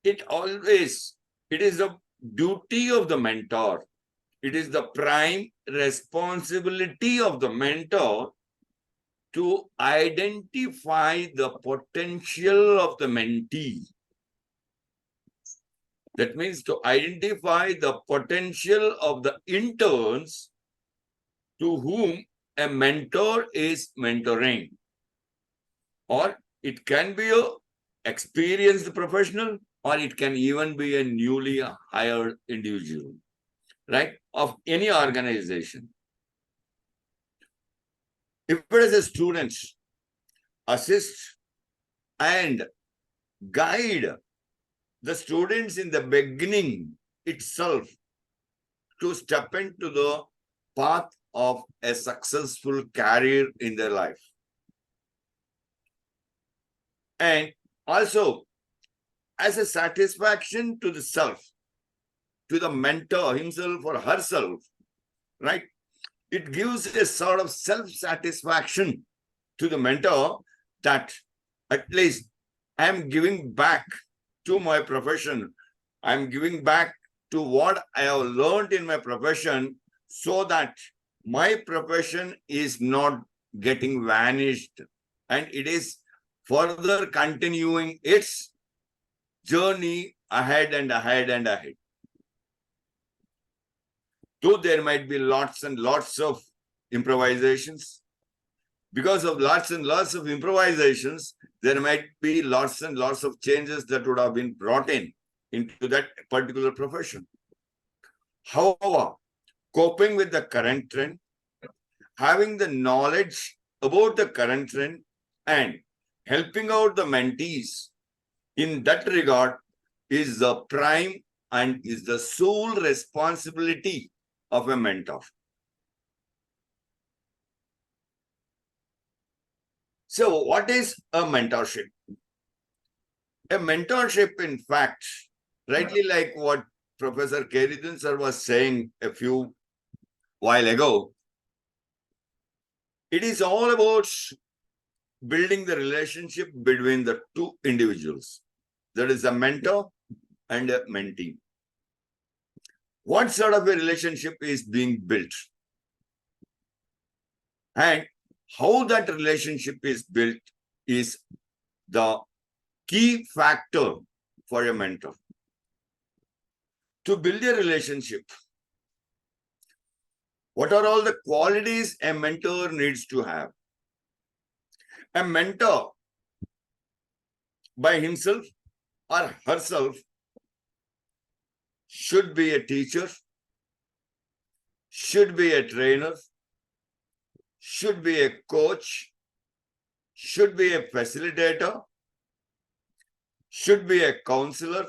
it is the duty of the mentor. It is the prime responsibility of the mentor to identify the potential of the mentee. That means to identify the potential of the interns to whom a mentor is mentoring. Or it can be an experienced professional, or it can even be a newly hired individual, right, of any organization. If it is a student, assist and guide the students in the beginning itself to step into the path of a successful career in their life. And also, as a satisfaction to the self, to the mentor himself or herself, right? It gives a sort of self-satisfaction to the mentor that at least I am giving back to my profession. I'm giving back to what I have learned in my profession so that my profession is not getting vanished and it is further continuing its journey ahead and ahead and ahead. Though there might be lots and lots of improvisations, because of lots and lots of improvisations, there might be lots and lots of changes that would have been brought in into that particular profession. However, coping with the current trend, having the knowledge about the current trend and helping out the mentees in that regard is the prime and is the sole responsibility of a mentor. So what is a mentorship? A mentorship, in fact, rightly like what Professor Khairuddin sir was saying a few while ago, it is all about building the relationship between the two individuals. That is a mentor and a mentee. What sort of a relationship is being built? And how that relationship is built is the key factor for a mentor. To build a relationship, what are all the qualities a mentor needs to have? A mentor by himself or herself should be a teacher, should be a trainer, should be a coach, should be a facilitator, should be a counselor,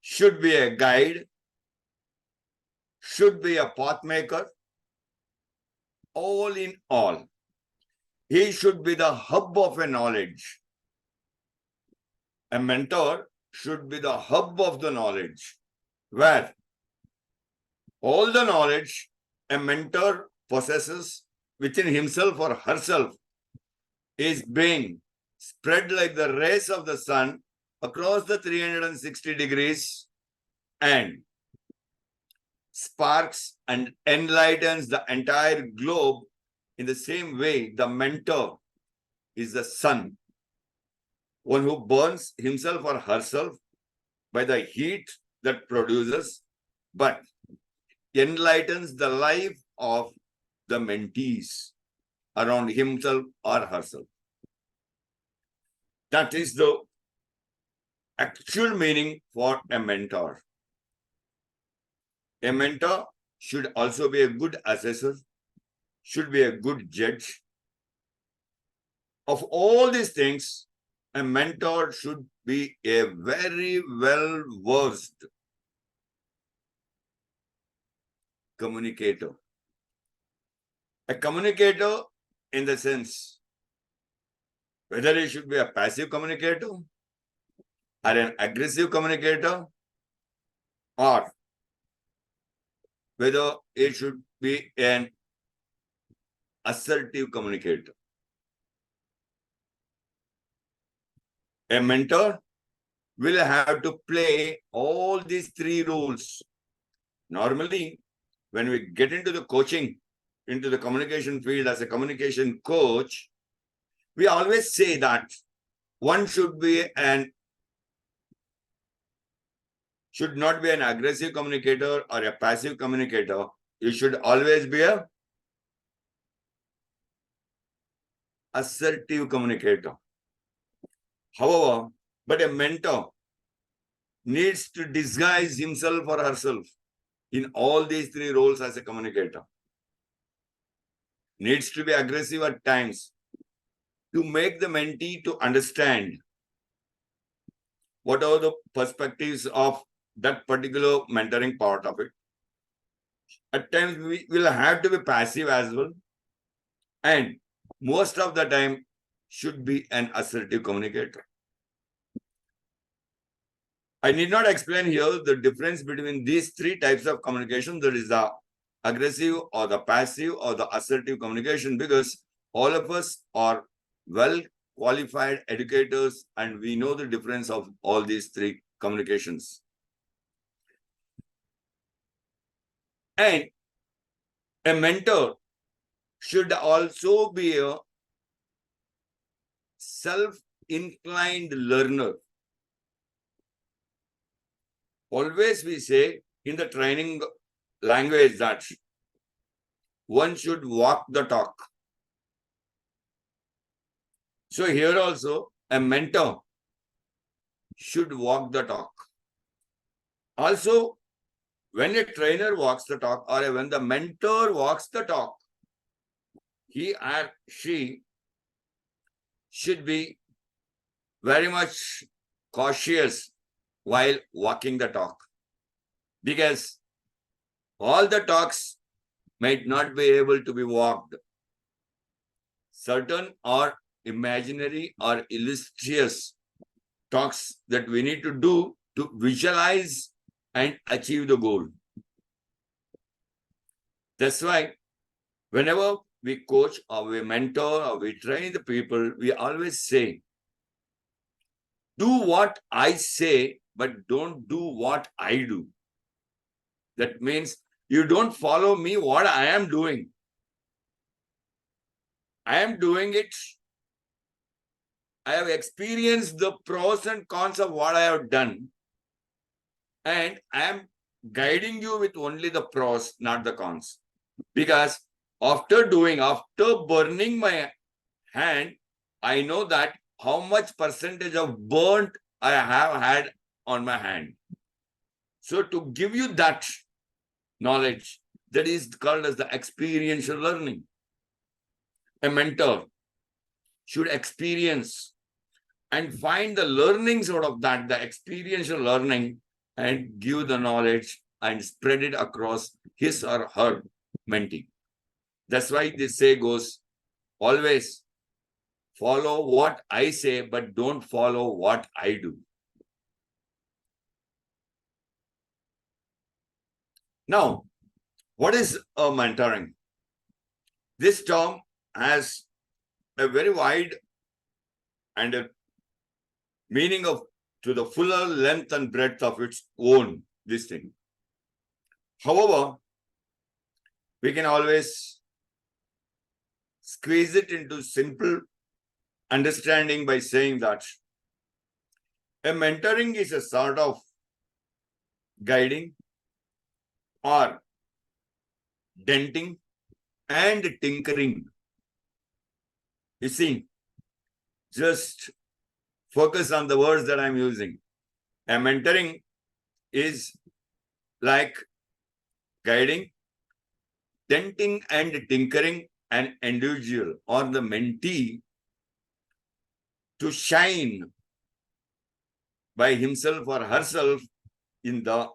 should be a guide, should be a path maker. All in all, he should be the hub of a knowledge. A mentor should be the hub of the knowledge, where all the knowledge a mentor possesses within himself or herself is being spread like the rays of the sun across the 360 degrees and sparks and enlightens the entire globe. In the same way, the mentor is the sun, one who burns himself or herself by the heat that produces, but enlightens the life of the mentees around himself or herself. That is the actual meaning for a mentor. A mentor should also be a good assessor, should be a good judge. Of all these things, a mentor should be a very well-versed communicator. A communicator in the sense, whether he should be a passive communicator or an aggressive communicator, or whether it should be an assertive communicator. A mentor will have to play all these three roles. Normally, when we get into the coaching, into the communication field as a communication coach, we always say that one should not be an aggressive communicator or a passive communicator. You should always be a assertive communicator. However, but a mentor needs to disguise himself or herself in all these three roles as a communicator. Needs to be aggressive at times to make the mentee to understand what are the perspectives of that particular mentoring part of it. At times, we will have to be passive as well. And most of the time, should be an assertive communicator. I need not explain here the difference between these three types of communication. That is the aggressive or the passive or the assertive communication, because all of us are well qualified educators and we know the difference of all these three communications. And a mentor should also be a self-inclined learner. Always we say in the training language that one should walk the talk. So here also a mentor should walk the talk. Also, when a trainer walks the talk or when the mentor walks the talk, he or she should be very much cautious while walking the talk, because all the talks might not be able to be walked. Certain are imaginary or illustrious talks that we need to do to visualize and achieve the goal. That's why whenever we coach or we mentor or we train the people, we always say, do what I say, but don't do what I do. That means you don't follow me what I am doing. I am doing it. I have experienced the pros and cons of what I have done. And I am guiding you with only the pros, not the cons. Because after burning my hand, I know that how much percentage of burnt I have had on my hand. So to give you that knowledge, that is called as the experiential learning. A mentor should experience and find the learnings out of that, the experiential learning, and give the knowledge and spread it across his or her mentee. That's why this say goes, always follow what I say, but don't follow what I do. Now, what is a mentoring? This term has a very wide and a meaning of to the fuller length and breadth of its own, this thing. However, we can always squeeze it into simple understanding by saying that a mentoring is a sort of guiding or denting and tinkering. You see, just focus on the words that I'm using. A mentoring is like guiding, tenting and tinkering an individual or the mentee to shine by himself or herself in the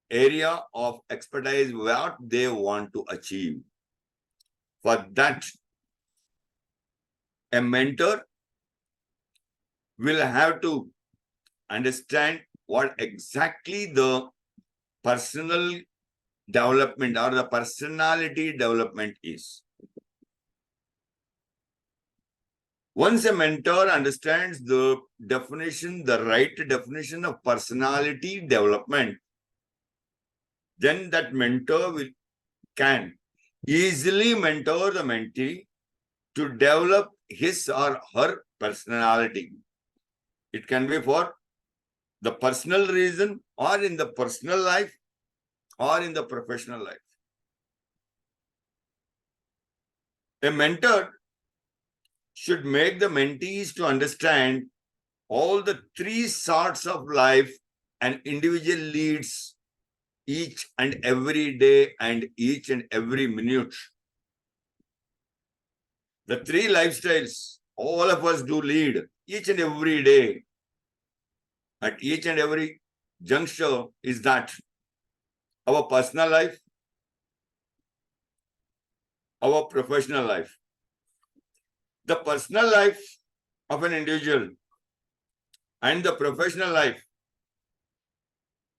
area of expertise what they want to achieve. For that, a mentor will have to understand what exactly the personal development or the personality development is. Once a mentor understands the definition, the right definition of personality development, then that mentor can easily mentor the mentee to develop his or her personality. It can be for the personal reason or in the personal life or in the professional life. A mentor should make the mentees to understand all the three sorts of life an individual leads each and every day and each and every minute. The three lifestyles all of us do lead each and every day at each and every juncture is that our personal life, our professional life. The personal life of an individual and the professional life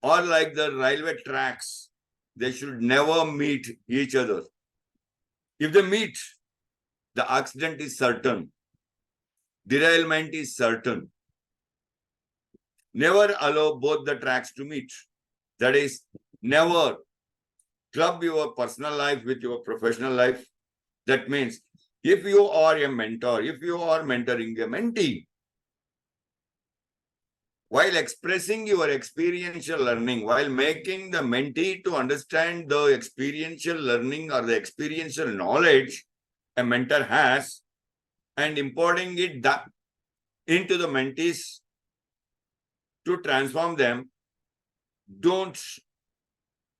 are like the railway tracks. They should never meet each other. If they meet, the accident is certain. Derailment is certain. Never allow both the tracks to meet. That is, never club your personal life with your professional life. That means if you are a mentor, if you are mentoring a mentee, while expressing your experiential learning, while making the mentee to understand the experiential learning or the experiential knowledge a mentor has and imparting it into the mentees to transform them, don't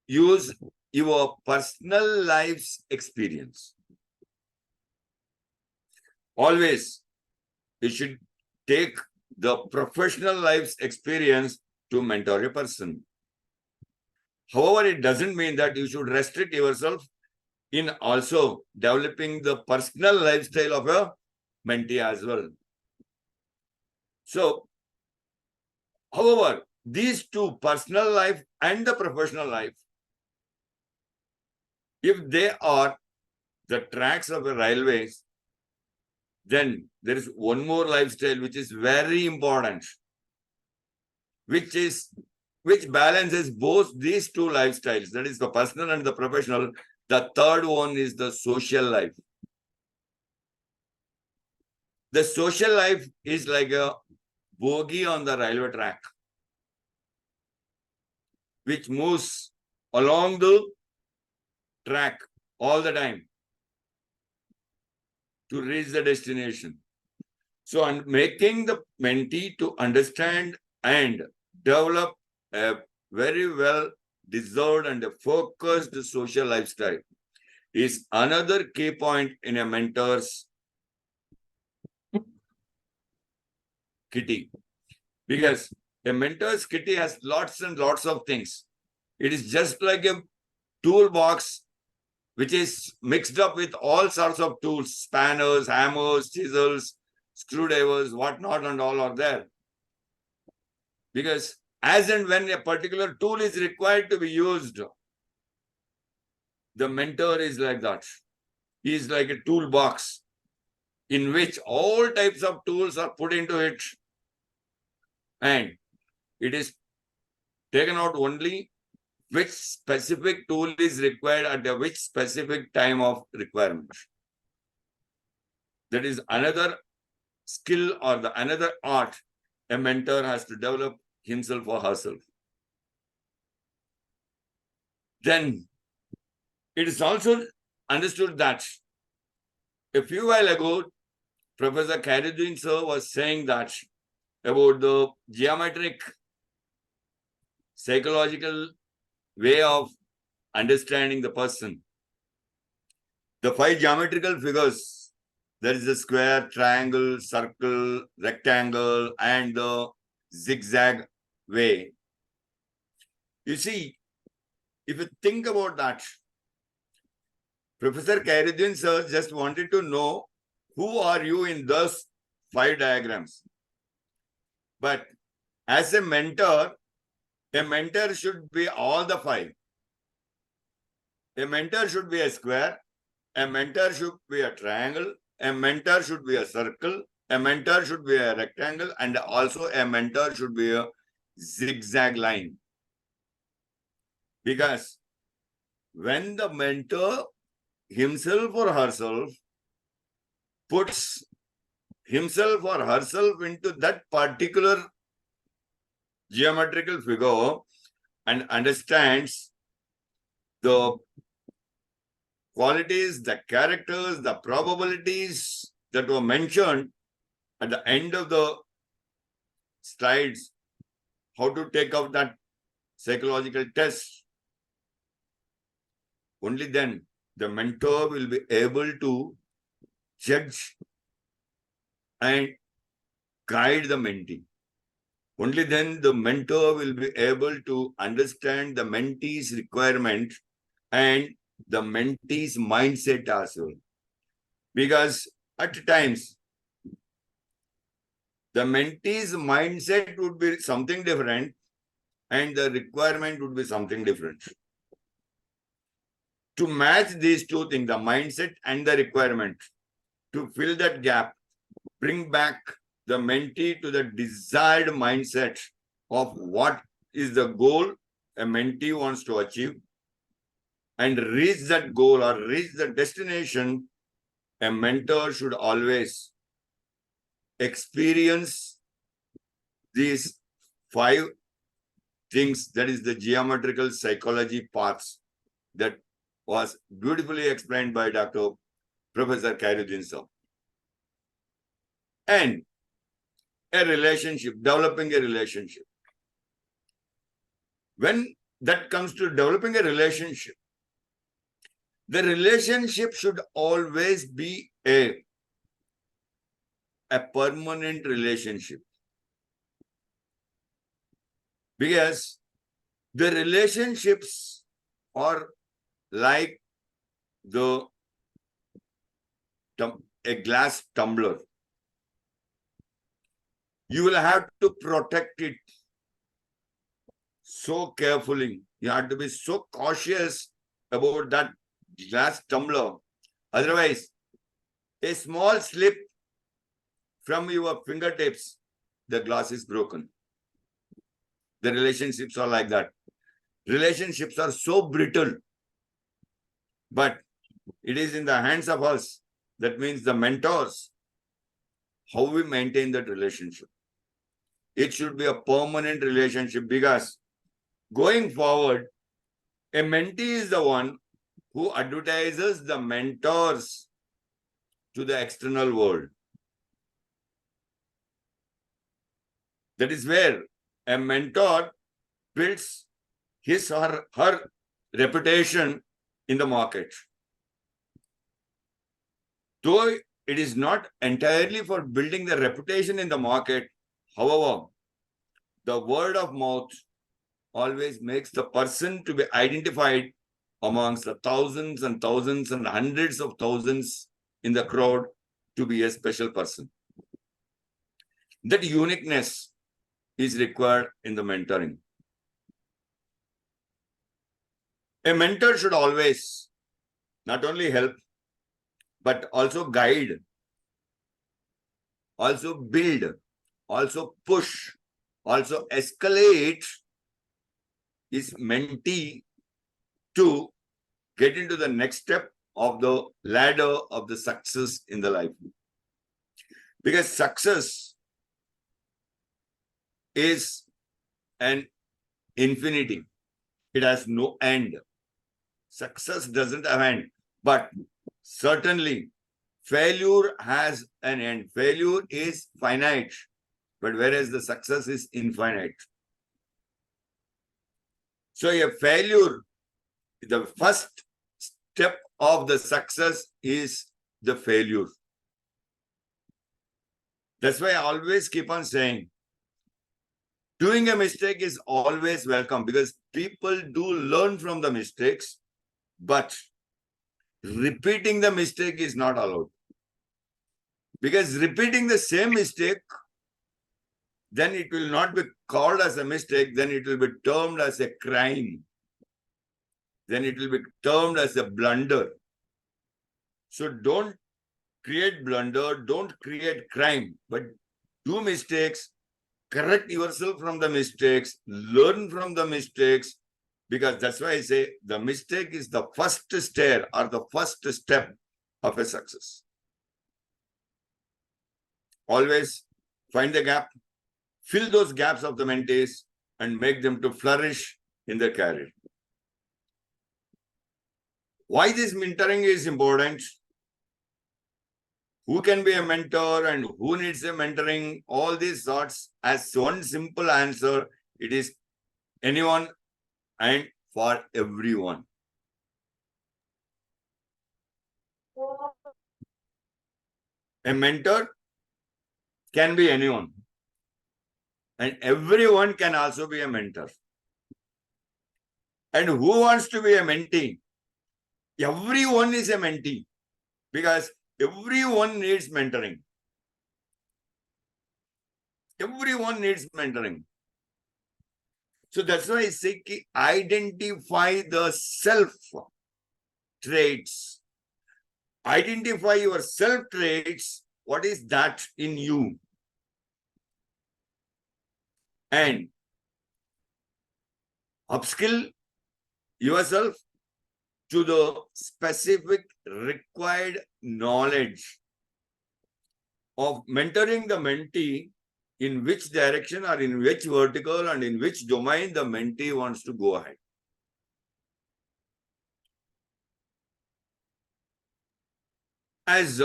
use your personal life's experience. Always, you should take the professional life's experience to mentor a person. However, it doesn't mean that you should restrict yourself in also developing the personal lifestyle of a mentee as well. So, however, these two, personal life and the professional life, if they are the tracks of the railways, then there is one more lifestyle which is very important, which balances both these two lifestyles, that is the personal and the professional. The third one is the social life. The social life is like a bogie on the railway track, which moves along the track all the time to reach the destination. So, making the mentee to understand and develop a very well deserved and a focused social lifestyle is another key point in a mentor's kitty. Because a mentor's kitty has lots and lots of things. It is just like a toolbox which is mixed up with all sorts of tools, spanners, hammers, chisels, screwdrivers, whatnot, and all are there. Because as and when a particular tool is required to be used, the mentor is like that. He is like a toolbox in which all types of tools are put into it. And it is taken out only which specific tool is required at which specific time of requirement. That is another skill or another art a mentor has to develop himself or herself. Then it is also understood that a few while ago, Professor Khairuddin sir was saying that about the geometric psychological way of understanding the person. The 5 geometrical figures, there is a square, triangle, circle, rectangle, and the zigzag way. You see, if you think about that, Professor Khairuddin sir just wanted to know who are you in those 5 diagrams. But as a mentor should be all the 5. A mentor should be a square, a mentor should be a triangle, a mentor should be a circle, a mentor should be a rectangle, and also a mentor should be a zigzag line. Because when the mentor himself or herself puts himself or herself into that particular geometrical figure and understands the qualities, the characters, the probabilities that were mentioned at the end of the slides, how to take out that psychological test, only then the mentor will be able to judge and guide the mentee. Only then the mentor will be able to understand the mentee's requirement and the mentee's mindset as well. Because at times, the mentee's mindset would be something different and the requirement would be something different. To match these two things, the mindset and the requirement, to fill that gap, bring back the mentee to the desired mindset of what is the goal a mentee wants to achieve, and reach that goal or reach the destination, a mentor should always experience these 5 things, that is the geometrical psychology paths that was beautifully explained by Dr. Professor Khairuddin sir. And a relationship, developing a relationship. When that comes to developing a relationship, the relationship should always be a permanent relationship. Because the relationships are like a glass tumbler. You will have to protect it so carefully. You have to be so cautious about that glass tumbler. Otherwise, a small slip from your fingertips, the glass is broken. The relationships are like that. Relationships are so brittle. But it is in the hands of us. That means the mentors, how we maintain that relationship. It should be a permanent relationship, because going forward, a mentee is the one who advertises the mentors to the external world. That is where a mentor builds his or her reputation in the market. Though it is not entirely for building the reputation in the market, however, the word of mouth always makes the person to be identified amongst the thousands and thousands and hundreds of thousands in the crowd to be a special person. That uniqueness is required in the mentoring. A mentor should always not only help, but also guide, also build, also push, also escalate his mentee to get into the next step of the ladder of the success in the life. Because success is an infinity. It has no end. Success doesn't have end. But certainly, failure has an end. Failure is finite, but whereas the success is infinite. So a failure, the first step of the success is the failure. That's why I always keep on saying, doing a mistake is always welcome because people do learn from the mistakes, but repeating the mistake is not allowed. Because repeating the same mistake, then it will not be called as a mistake, then it will be termed as a crime. Then it will be termed as a blunder. So don't create blunder, don't create crime, but do mistakes, correct yourself from the mistakes, learn from the mistakes, because that's why I say the mistake is the first stair or the first step of a success. Always find the gap, fill those gaps of the mentees and make them to flourish in their career. Why this mentoring is important? Who can be a mentor and who needs a mentoring? All these thoughts, as one simple answer, it is anyone and for everyone. A mentor can be anyone. And everyone can also be a mentor. And who wants to be a mentee? Everyone is a mentee because everyone needs mentoring. Everyone needs mentoring. So that's why I say identify the self traits. Identify your self traits. What is that in you? And upskill yourself to the specific required knowledge of mentoring the mentee, in which direction or in which vertical and in which domain the mentee wants to go ahead. As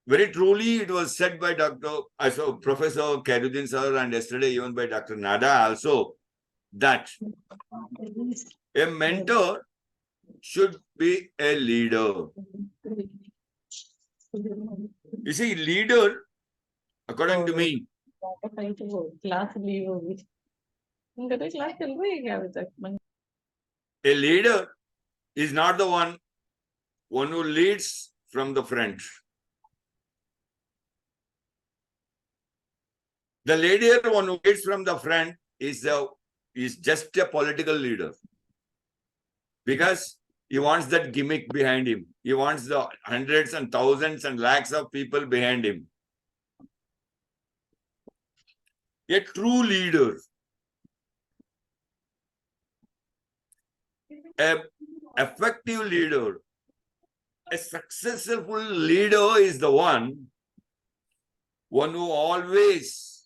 very truly it was said by Professor Khairuddin sir and yesterday even by Dr. Nada also, that a mentor should be a leader. You see, leader, according to me, a leader is not the one who leads from the front. The leader, one who leads from the front, is just a political leader. Because he wants that gimmick behind him. He wants the hundreds and thousands and lakhs of people behind him. A true leader, an effective leader, a successful leader is the one who always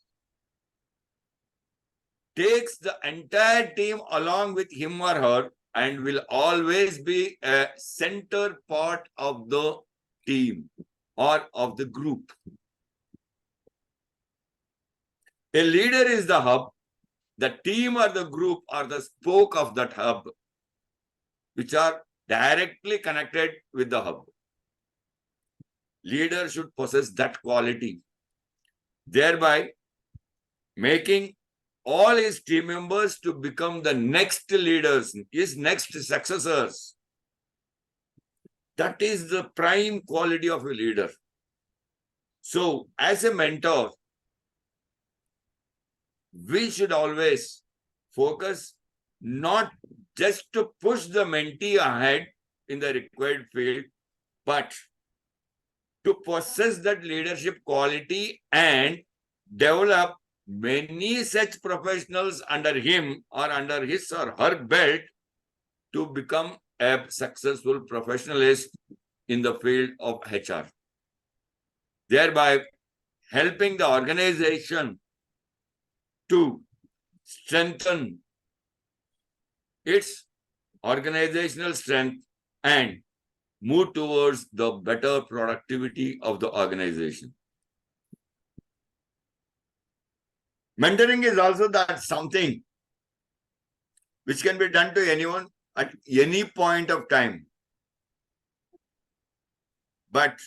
takes the entire team along with him or her and will always be a center part of the team or of the group. A leader is the hub. The team or the group are the spoke of that hub, which are directly connected with the hub. Leader should possess that quality, thereby making all his team members to become the next leaders, his next successors. That is the prime quality of a leader. So, as a mentor, we should always focus not just to push the mentee ahead in the required field, but to possess that leadership quality and develop many such professionals under him or under his or her belt to become a successful professionalist in the field of HR, thereby helping the organization to strengthen its organizational strength and move towards the better productivity of the organization. Mentoring is also that something which can be done to anyone at any point of time. But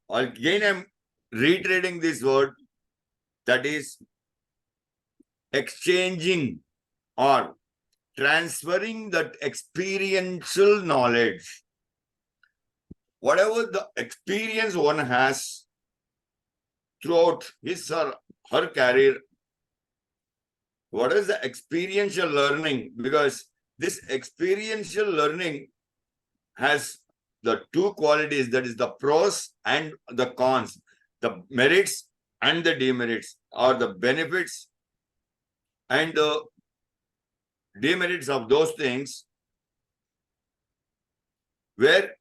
again, I'm reiterating this word, that is exchanging or transferring that experiential knowledge. Whatever the experience one has throughout his or her career, what is the experiential learning? Because this experiential learning has the two qualities, that is the pros and the cons, the merits and the demerits, or the benefits and the demerits of those things, where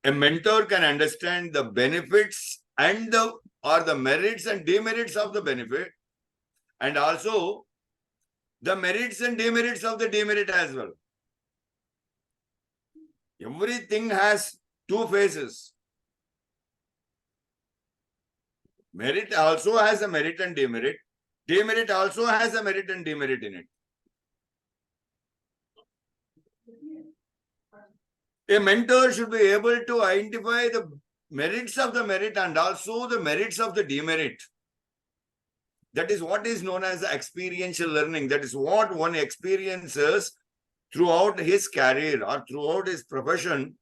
a mentor can understand the benefits and the merits and demerits of the benefit, and also the merits and demerits of the demerit as well. Everything has two faces. Merit also has a merit and demerit. Demerit also has a merit and demerit in it. A mentor should be able to identify the merits of the merit and also the merits of the demerit. That is what is known as experiential learning. That is what one experiences throughout his career or throughout his profession.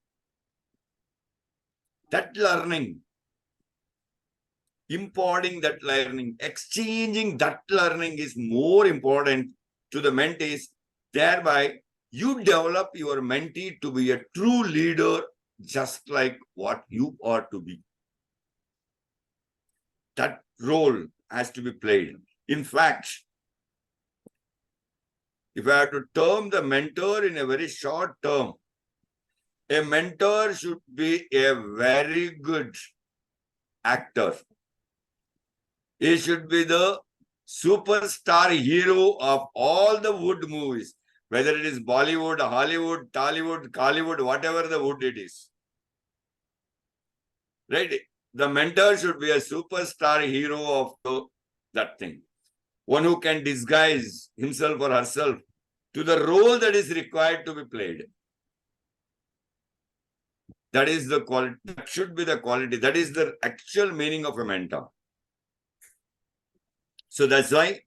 That learning, imparting that learning, exchanging that learning is more important to the mentees. Thereby, you develop your mentee to be a true leader, just like what you are to be. That role has to be played. In fact, if I have to term the mentor in a very short term, a mentor should be a very good actor. He should be the superstar hero of all the wood movies, whether it is Bollywood, Hollywood, Tollywood, Collywood, whatever the wood it is. Right? The mentor should be a superstar hero of that thing. One who can disguise himself or herself to the role that is required to be played. That is the quality. That should be the quality. That is the actual meaning of a mentor. So that's why,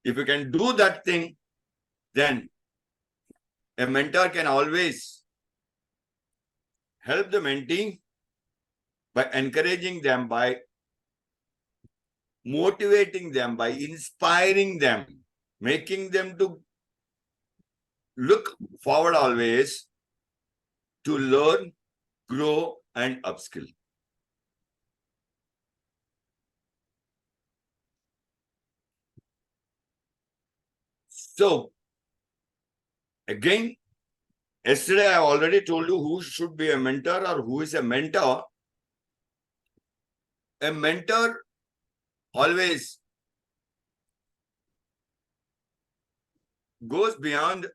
if you can do that thing, then a mentor can always help the mentee by encouraging them, by motivating them, by inspiring them, making them to look forward always to learn, grow, and upskill. So, again, yesterday I already told you who should be a mentor or who is a mentor. A mentor always goes beyond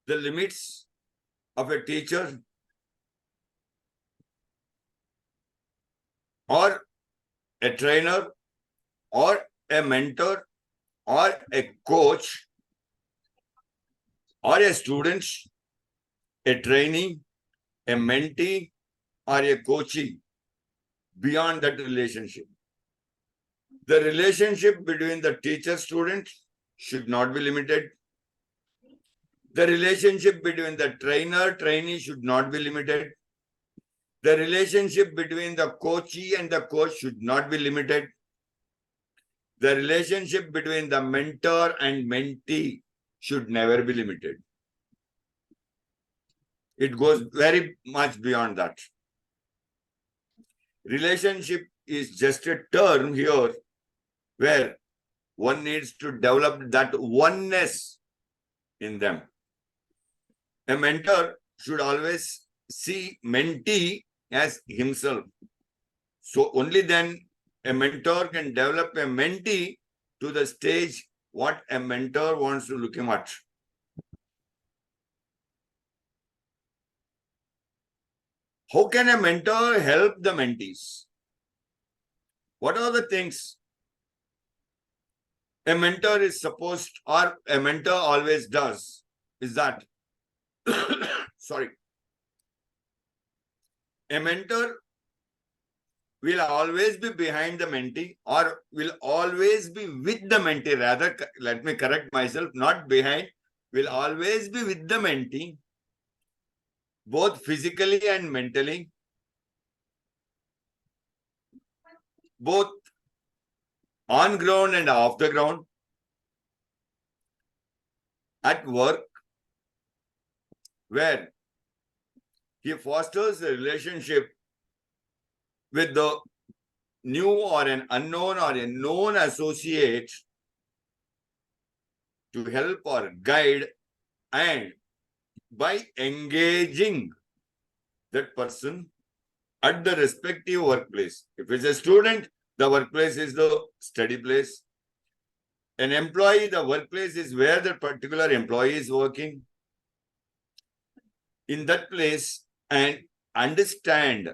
the limits of a teacher or a trainer or a mentor or a coach or a student, a trainee, a mentee, or a coachee. Beyond that relationship, the relationship between the teacher-student should not be limited. The relationship between the trainer-trainee should not be limited. The relationship between the coachee and the coach should not be limited. The relationship between the mentor and mentee should never be limited. It goes very much beyond that. Relationship is just a term here where one needs to develop that oneness in them. A mentor should always see mentee as himself. So only then a mentor can develop a mentee to the stage what a mentor wants to look at. How can a mentor help the mentees? What are the things a mentor is supposed, or a mentor always does, is that, sorry, a mentor will always be behind the mentee, or will always be with the mentee. Rather, let me correct myself, not behind, will always be with the mentee, both physically and mentally, both on ground and off the ground, at work, where he fosters a relationship with the new or an unknown or a known associate to help or guide, and by engaging that person at the respective workplace. If it's a student, the workplace is the study place. An employee, the workplace is where the particular employee is working. In that place, and understand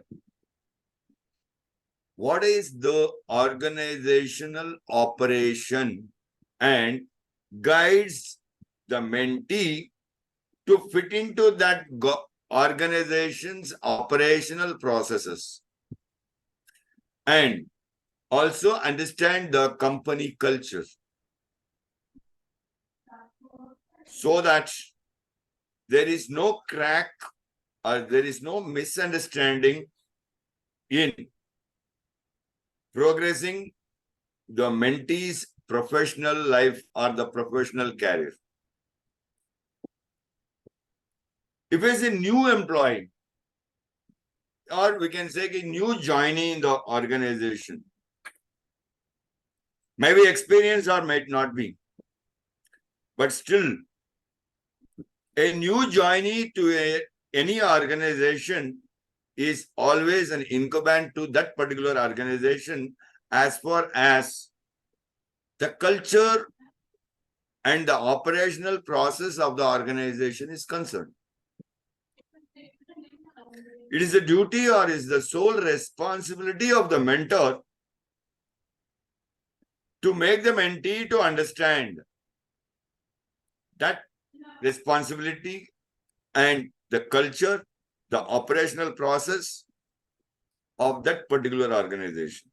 what is the organizational operation, and guides the mentee to fit into that organization's operational processes, and also understand the company culture, so that there is no crack or there is no misunderstanding in progressing the mentee's professional life or the professional career. If it's a new employee, or we can say a new joinee in the organization, maybe experienced or might not be, but still, a new joinee to any organization is always an incumbent to that particular organization as far as the culture and the operational process of the organization is concerned. It is the duty or is the sole responsibility of the mentor to make the mentee to understand that responsibility and the culture, the operational process of that particular organization,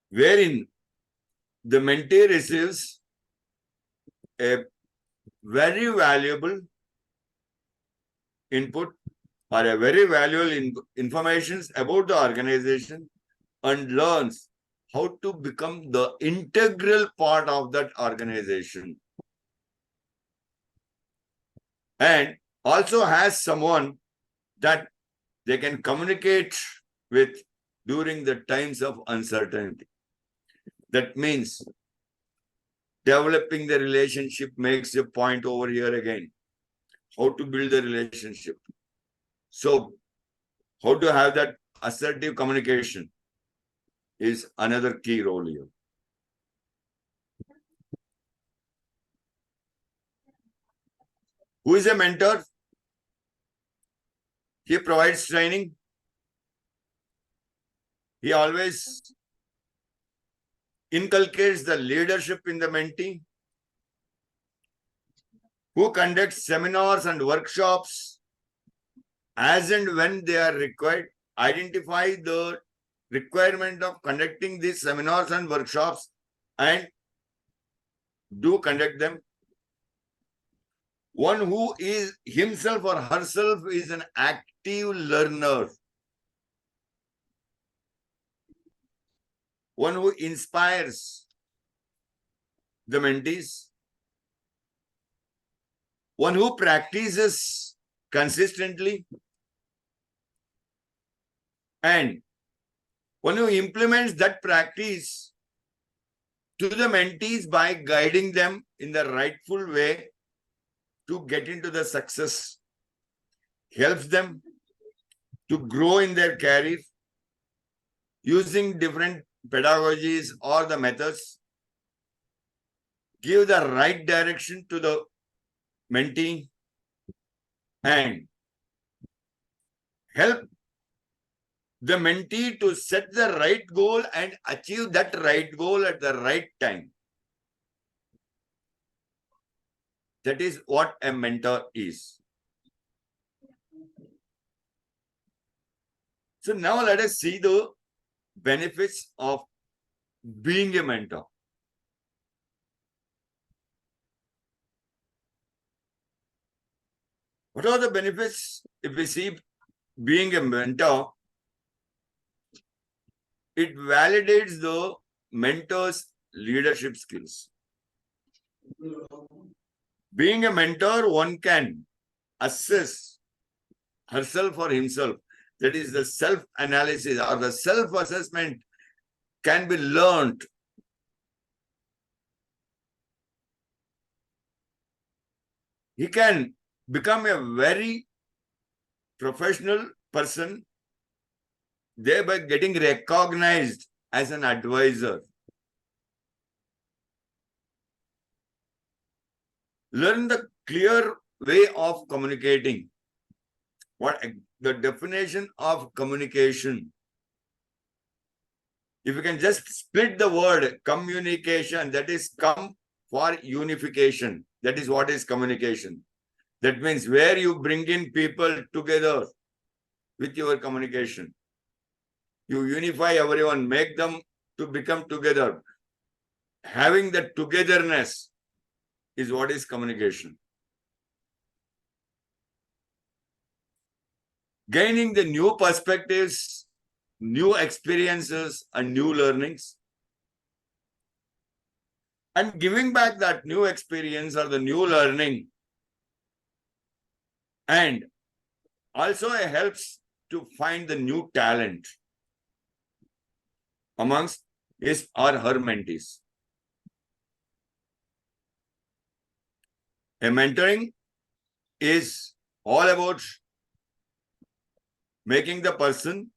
wherein the mentee receives a very valuable input or a very valuable information about the organization, and learns how to become the integral part of that organization, and also has someone that they can communicate with during the times of uncertainty. That means developing the relationship makes a point over here again. How to build the relationship. So, how to have that assertive communication is another key role here. Who is a mentor? He provides training. He always inculcates the leadership in the mentee, who conducts seminars and workshops as and when they are required, identify the requirement of conducting these seminars and workshops, and do conduct them. One who is himself or herself is an active learner. One who inspires the mentees. One who practices consistently. And one who implements that practice to the mentees by guiding them in the rightful way to get into the success, helps them to grow in their career using different pedagogies or the methods, give the right direction to the mentee, and help the mentee to set the right goal and achieve that right goal at the right time. That is what a mentor is. So now let us see the benefits of being a mentor. What are the benefits if we see being a mentor? It validates the mentor's leadership skills. Being a mentor, one can assess herself or himself. That is the self-analysis or the self-assessment can be learned. He can become a very professional person, thereby getting recognized as an advisor. Learn the clear way of communicating. What the definition of communication? If you can just split the word communication, that is come for unification. That is what is communication. That means where you bring in people together with your communication. You unify everyone, make them to become together. Having that togetherness is what is communication. Gaining the new perspectives, new experiences, and new learnings. And giving back that new experience or the new learning. And also it helps to find the new talent amongst his or her mentees. A mentoring is all about making the person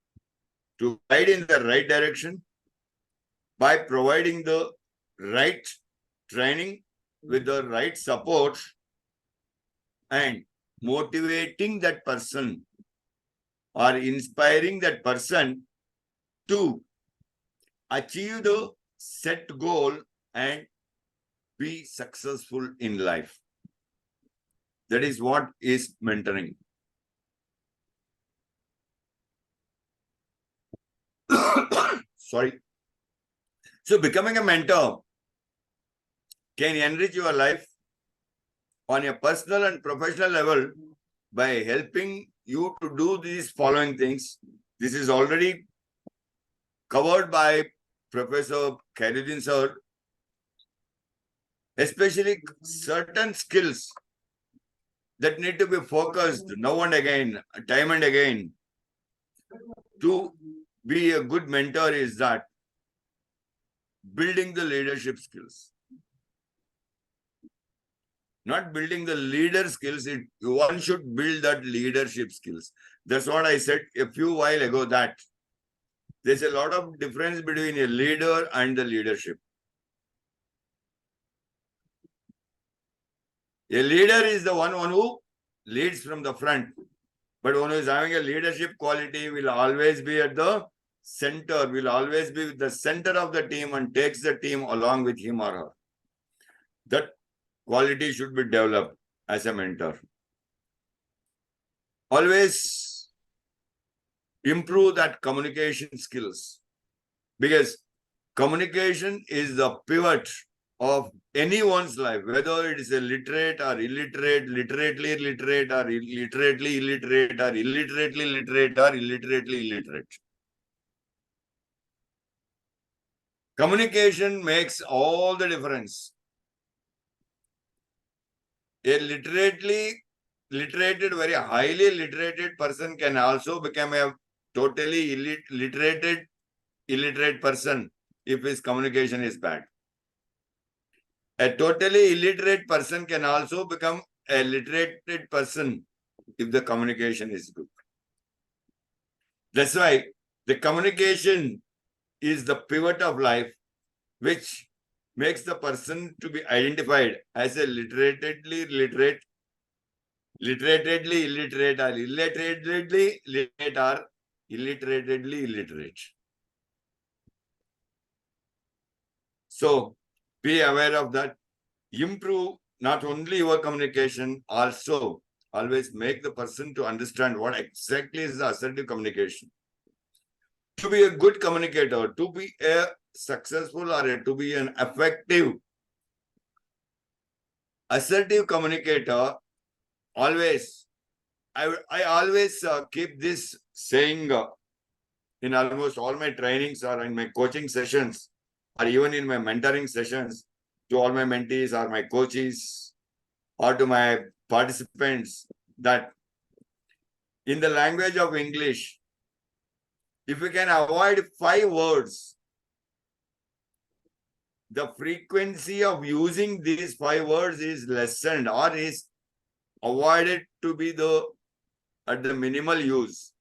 to guide in the right direction by providing the right training with the right support and motivating that person or inspiring that person to achieve the set goal and be successful in life. That is what is mentoring. Sorry. So becoming a mentor can enrich your life on a personal and professional level by helping you to do these following things. This is already covered by Professor Khairuddin sir, especially certain skills that need to be focused now and again, time and again. To be a good mentor is that building the leadership skills. Not building the leader skills, one should build that leadership skills. That's what I said a few while ago, that there's a lot of difference between a leader and the leadership. A leader is the one who leads from the front, but one who is having a leadership quality will always be at the center, will always be the center of the team and takes the team along with him or her. That quality should be developed as a mentor. Always improve that communication skills, because communication is the pivot of anyone's life, whether it is a literate or illiterate, literately literate or illiterately illiterate or illiterately literate or illiterately illiterate. Communication makes all the difference. A literated, very highly literated person can also become a totally illiterate person if his communication is bad. A totally illiterate person can also become a literated person if the communication is good. That's why the communication is the pivot of life, which makes the person to be identified as a literatedly illiterate, or illiteratedly literate, or illiteratedly illiterate. So be aware of that. Improve not only your communication, also always make the person to understand what exactly is the assertive communication. To be a good communicator, to be a successful or to be an effective assertive communicator, always, I always keep this saying in almost all my trainings or in my coaching sessions, or even in my mentoring sessions to all my mentees or my coaches or to my participants, that in the language of English, if we can avoid 5 words, the frequency of using these 5 words is lessened or is avoided to be at the minimal use.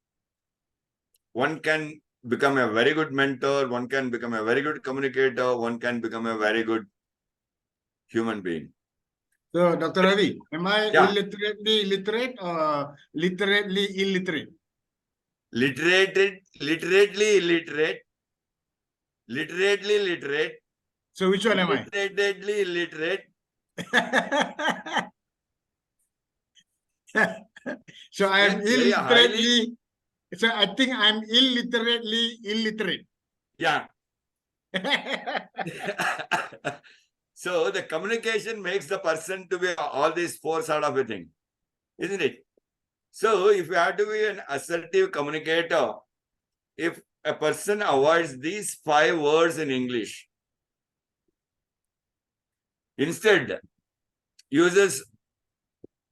One can become a very good mentor, one can become a very good communicator, one can become a very good human being.
So, Dr. Ravi, am I
Yeah.
illiterately literate or literately illiterate?
Literately illiterate, literately literate,
So, which one am I?
literatedly illiterate.
So, I am
Then very highly,
illiterately. So, I think I'm illiterately illiterate.
yeah. So the communication makes the person to be all these 4 sort of a thing, isn't it? So if you have to be an assertive communicator, if a person avoids these 5 words in English, instead uses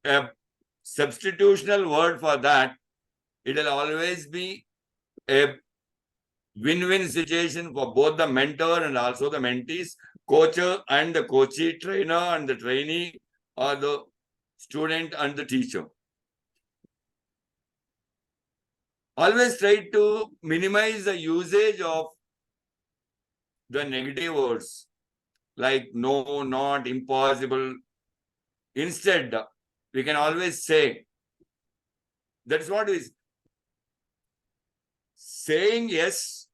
a substitutional word for that, it will always be a win-win situation for both the mentor and also the mentees, coacher and the coachee, trainer and the trainee, or the student and the teacher. Always try to minimize the usage of the negative words like no, not, impossible. Instead, we can always say, that's what is saying yes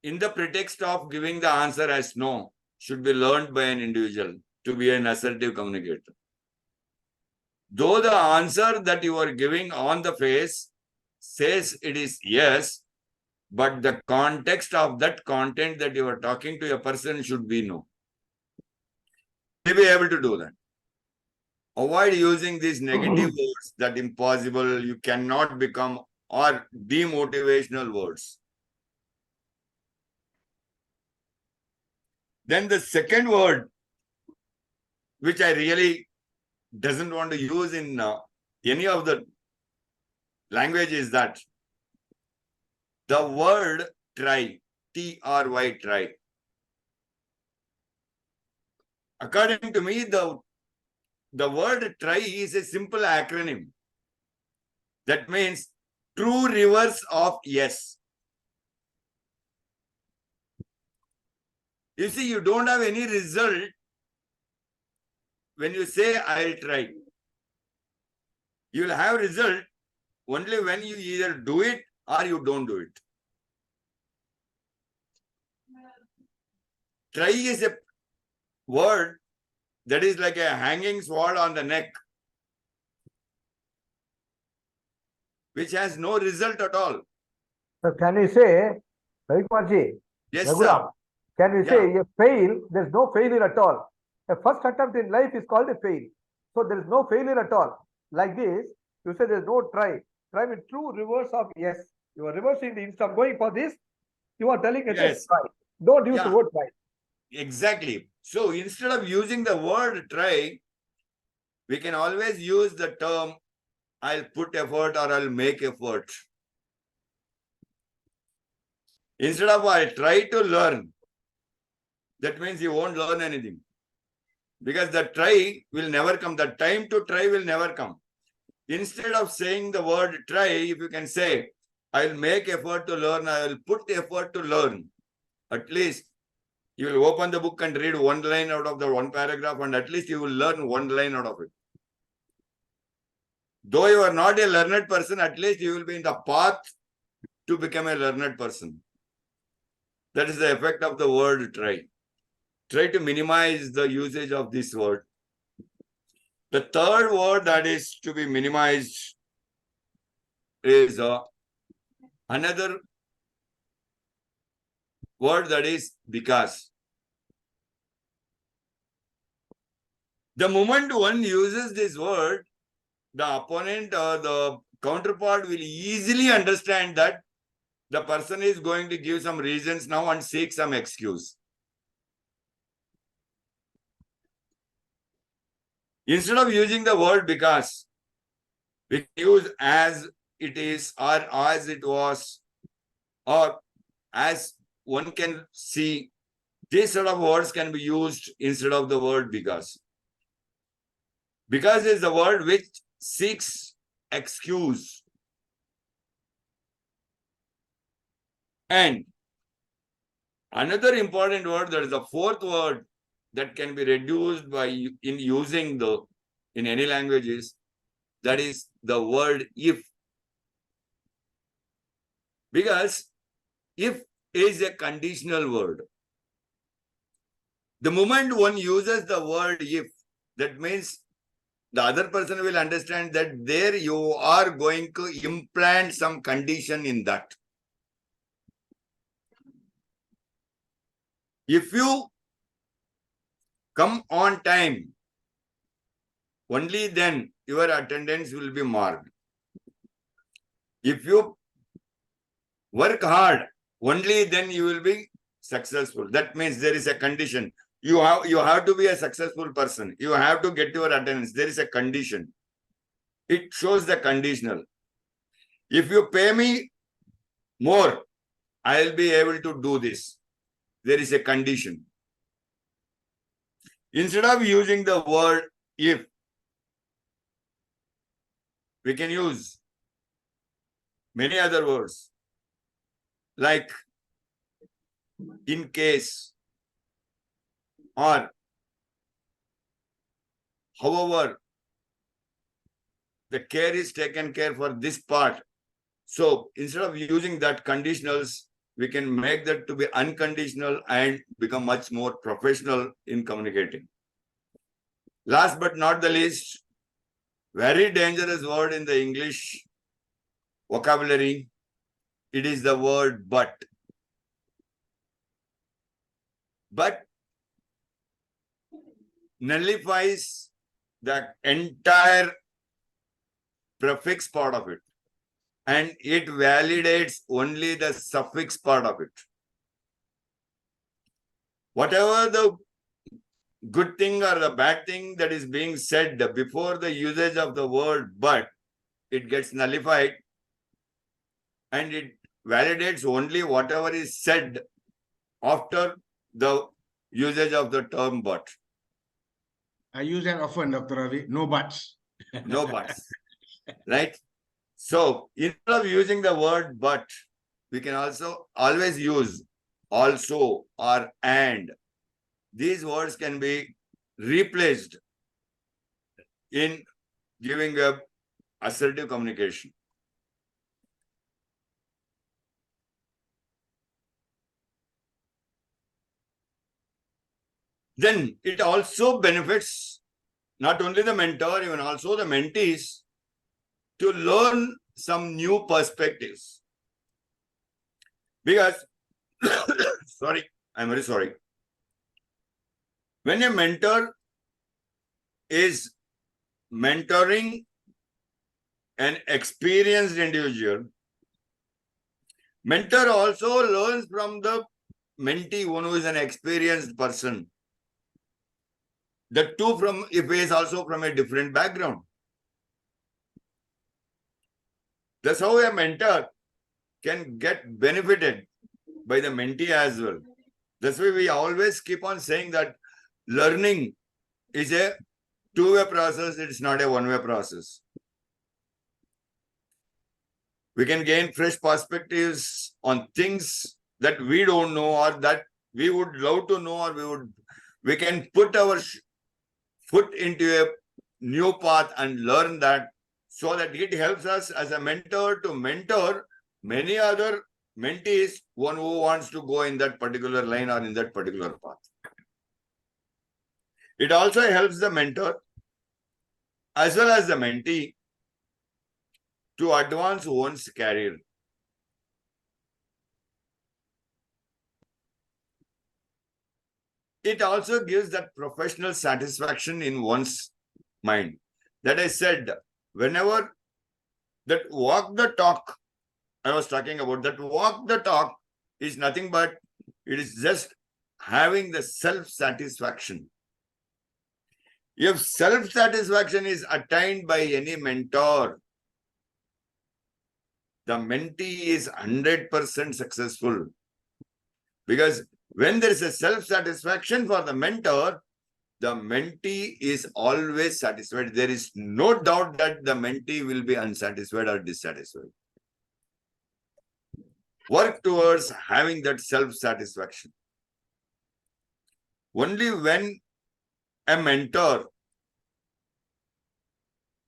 in the pretext of giving the answer as no should be learned by an individual to be an assertive communicator. Though the answer that you are giving on the face says it is yes, but the context of that content that you are talking to a person should be no. To be able to do that. Avoid using these negative words that impossible, you cannot become, or demotivational words. Then the second word, which I really doesn't want to use in any of the language, is that the word try, T-R-Y, try. According to me, the word try is a simple acronym. That means true reverse of yes. You see, you don't have any result when you say I'll try. You will have result only when you either do it or you don't do it. Try is a word that is like a hanging sword on the neck, which has no result at all.
So can we say, Ravikumar
Yes,
Raghuram,
sir.
can we say a fail, there's no failure at all. A first attempt in life is called a fail. So there is no failure at all. Like this, you say there's no try. Try with true reverse of yes. You are reversing the instead of going for this, you are telling it
Yes.
try. Don't use the
Yeah.
word try.
Exactly. So instead of using the word try, we can always use the term I'll put effort or I'll make effort. Instead of I'll try to learn, that means you won't learn anything. Because the try will never come. The time to try will never come. Instead of saying the word try, if you can say, I'll make effort to learn, I'll put effort to learn. At least you will open the book and read one line out of the one paragraph, and at least you will learn one line out of it. Though you are not a learned person, at least you will be in the path to become a learned person. That is the effect of the word try. Try to minimize the usage of this word. The third word that is to be minimized is another word, that is because. The moment one uses this word, the opponent or the counterpart will easily understand that the person is going to give some reasons now and seek some excuse. Instead of using the word because, we use as it is, or as it was, or as one can see. These sort of words can be used instead of the word because. Because is the word which seeks excuse. And another important word, that is the fourth word that can be reduced by in using in any languages, that is the word if. Because if is a conditional word. The moment one uses the word if, that means the other person will understand that there you are going to implant some condition in that. If you come on time, only then your attendance will be marked. If you work hard, only then you will be successful. That means there is a condition. You have to be a successful person. You have to get your attendance. There is a condition. It shows the conditional. If you pay me more, I will be able to do this. There is a condition. Instead of using the word if, we can use many other words like in case, or however, the care is taken care for this part. So instead of using that conditionals, we can make that to be unconditional and become much more professional in communicating. Last but not the least, very dangerous word in the English vocabulary, it is the word but. But nullifies the entire prefix part of it, and it validates only the suffix part of it. Whatever the good thing or the bad thing that is being said before the usage of the word but, it gets nullified, and it validates only whatever is said after the usage of the term but.
I use that often, Dr. Ravi. No buts.
No buts. Right? So instead of using the word but, we can also always use also or and. These words can be replaced in giving a assertive communication. Then it also benefits not only the mentor, even also the mentees to learn some new perspectives. Because, sorry, I'm very sorry. When a mentor is mentoring an experienced individual, mentor also learns from the mentee, one who is an experienced person. The two from, if he is also from a different background. That's how a mentor can get benefited by the mentee as well. That's why we always keep on saying that learning is a two-way process. It's not a one-way process. We can gain fresh perspectives on things that we don't know or that we would love to know, or we can put our foot into a new path and learn that, so that it helps us as a mentor to mentor many other mentees, one who wants to go in that particular line or in that particular path. It also helps the mentor as well as the mentee to advance one's career. It also gives that professional satisfaction in one's mind. That I said, whenever that walk the talk, I was talking about, that walk the talk is nothing but, it is just having the self-satisfaction. If self-satisfaction is attained by any mentor, the mentee is 100% successful. Because when there is a self-satisfaction for the mentor, the mentee is always satisfied. There is no doubt that the mentee will be unsatisfied or dissatisfied. Work towards having that self-satisfaction. Only when a mentor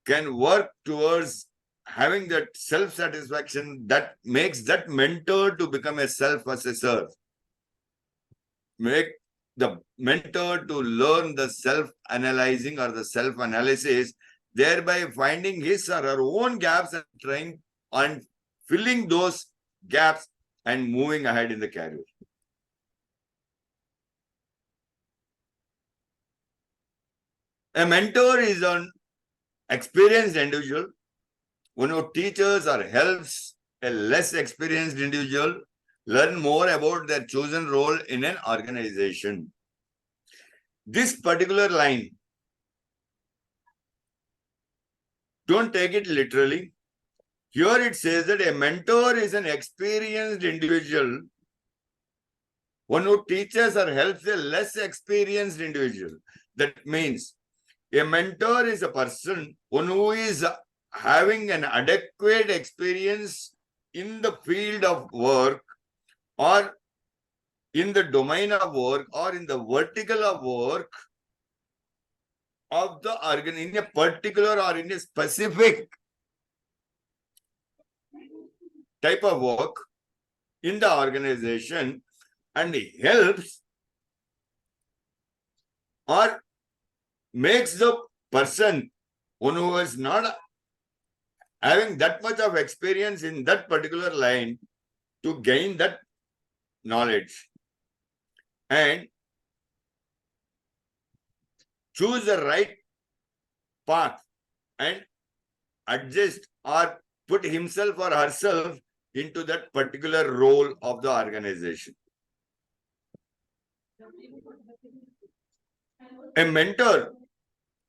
can work towards having that self-satisfaction, that makes that mentor to become a self-assessor. Make the mentor to learn the self-analyzing or the self-analysis, thereby finding his or her own gaps and trying and filling those gaps and moving ahead in the career. A mentor is an experienced individual, one who teaches or helps a less experienced individual learn more about their chosen role in an organization. This particular line, don't take it literally. Here it says that a mentor is an experienced individual, one who teaches or helps a less experienced individual. That means a mentor is a person, one who is having an adequate experience in the field of work, or in the domain of work, or in the vertical of work of the organ, in a particular or in a specific type of work in the organization, and helps or makes the person, one who is not having that much of experience in that particular line, to gain that knowledge and choose the right path and adjust or put himself or herself into that particular role of the organization. A mentor,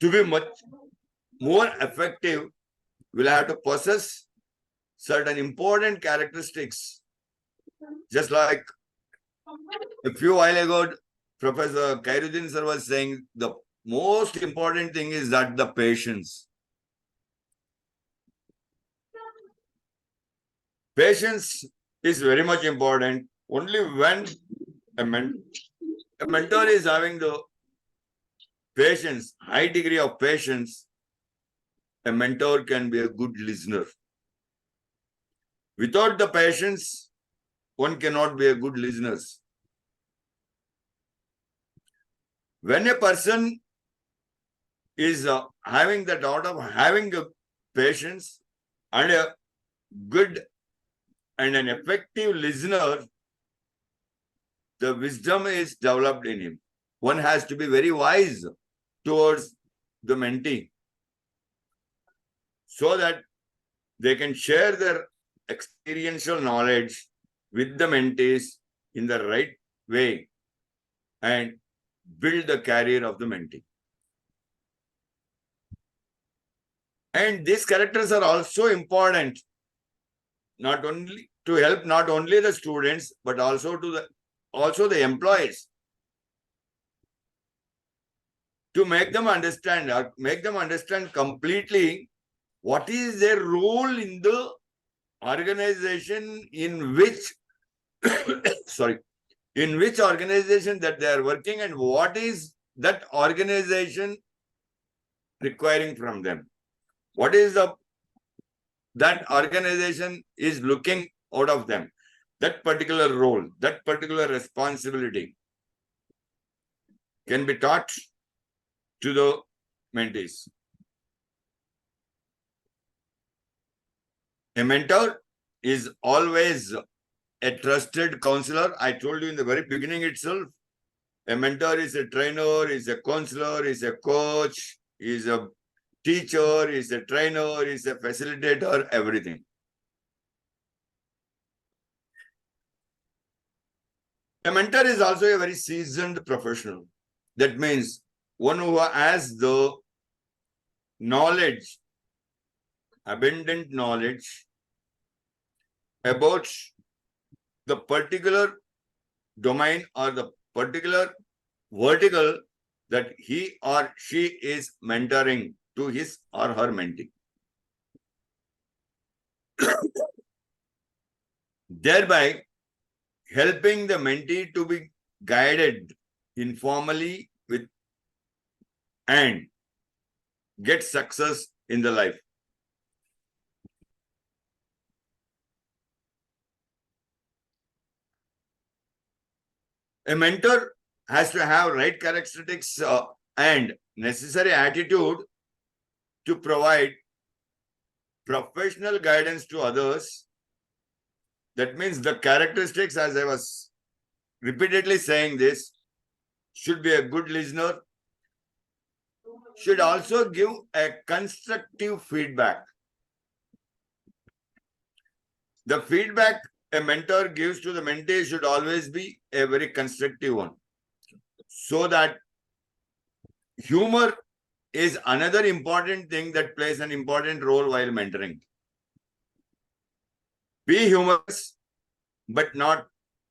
to be much more effective, will have to possess certain important characteristics. Just like a few while ago, Professor Khairuddin sir was saying, the most important thing is that the patience. Patience is very much important. Only when a mentor is having the patience, high degree of patience, a mentor can be a good listener. Without the patience, one cannot be a good listener. When a person is having the thought of having a patience and a good and an effective listener, the wisdom is developed in him. One has to be very wise towards the mentee, so that they can share their experiential knowledge with the mentees in the right way and build the career of the mentee. And these characters are also important, not only to help not only the students, but also to the employees, to make them understand completely what is their role in the organization in which, sorry, in which organization that they are working and what is that organization requiring from them. What is that organization is looking out of them. That particular role, that particular responsibility can be taught to the mentees. A mentor is always a trusted counselor. I told you in the very beginning itself, a mentor is a trainer, is a counselor, is a coach, is a teacher, is a trainer, is a facilitator, everything. A mentor is also a very seasoned professional. That means one who has the knowledge, abundant knowledge about the particular domain or the particular vertical that he or she is mentoring to his or her mentee. Thereby helping the mentee to be guided informally with and get success in the life. A mentor has to have right characteristics and necessary attitude to provide professional guidance to others. That means the characteristics, as I was repeatedly saying this, should be a good listener, should also give a constructive feedback. The feedback a mentor gives to the mentee should always be a very constructive one. So that humor is another important thing that plays an important role while mentoring. Be humorous, but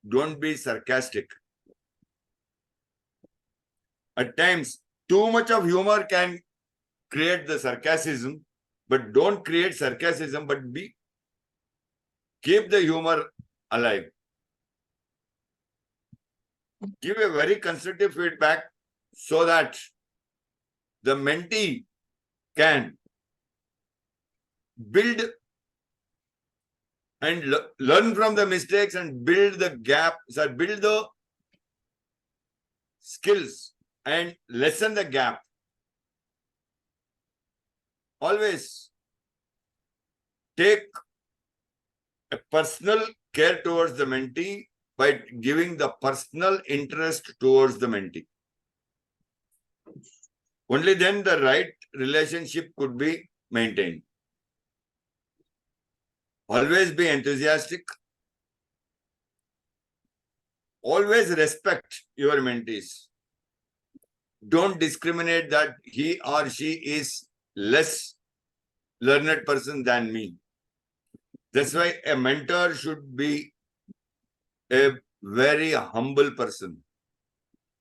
don't be sarcastic. At times, too much of humor can create the sarcasm, but don't create sarcasm, but keep the humor alive. Give a very constructive feedback so that the mentee can build and learn from the mistakes and build the gaps or build the skills and lessen the gap. Always take a personal care towards the mentee by giving the personal interest towards the mentee. Only then the right relationship could be maintained. Always be enthusiastic. Always respect your mentees. Don't discriminate that he or she is less learned person than me. That's why a mentor should be a very humble person,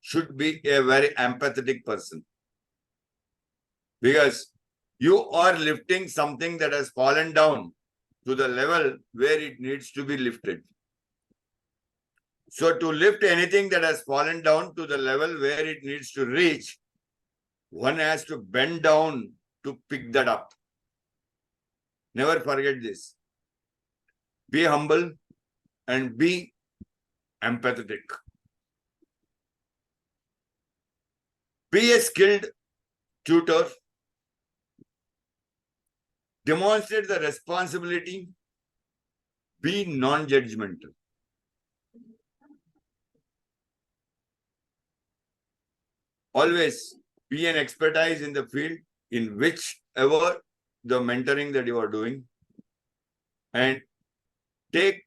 should be a very empathetic person. Because you are lifting something that has fallen down to the level where it needs to be lifted. So to lift anything that has fallen down to the level where it needs to reach, one has to bend down to pick that up. Never forget this. Be humble and be empathetic. Be a skilled tutor. Demonstrate the responsibility. Be non-judgmental. Always be an expertise in the field in whichever the mentoring that you are doing, and take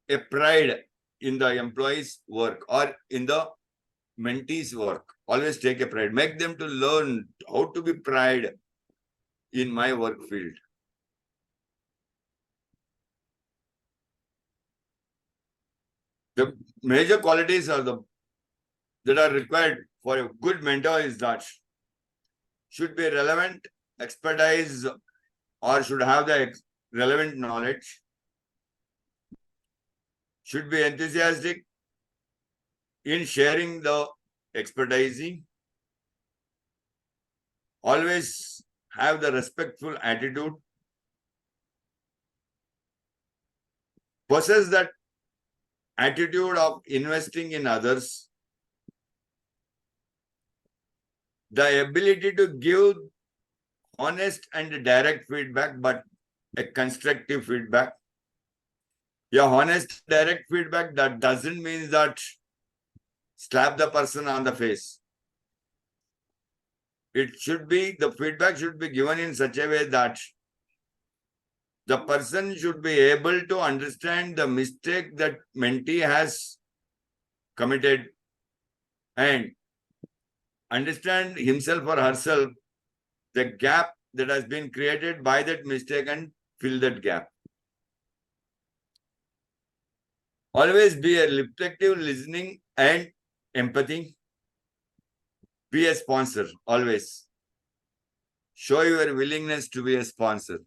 a pride in the employee's work or in the mentee's work. Always take a pride. Make them to learn how to be pride in my work field. The major qualities that are required for a good mentor is that should be relevant, expertise, or should have the relevant knowledge, should be enthusiastic in sharing the expertise, always have the respectful attitude, possess that attitude of investing in others, the ability to give honest and direct feedback, but a constructive feedback. Your honest, direct feedback, that doesn't mean that slap the person on the face. It should be, the feedback should be given in such a way that the person should be able to understand the mistake that mentee has committed and understand himself or herself, the gap that has been created by that mistake, and fill that gap. Always be a reflective listening and empathy. Be a sponsor, always. Show your willingness to be a sponsor.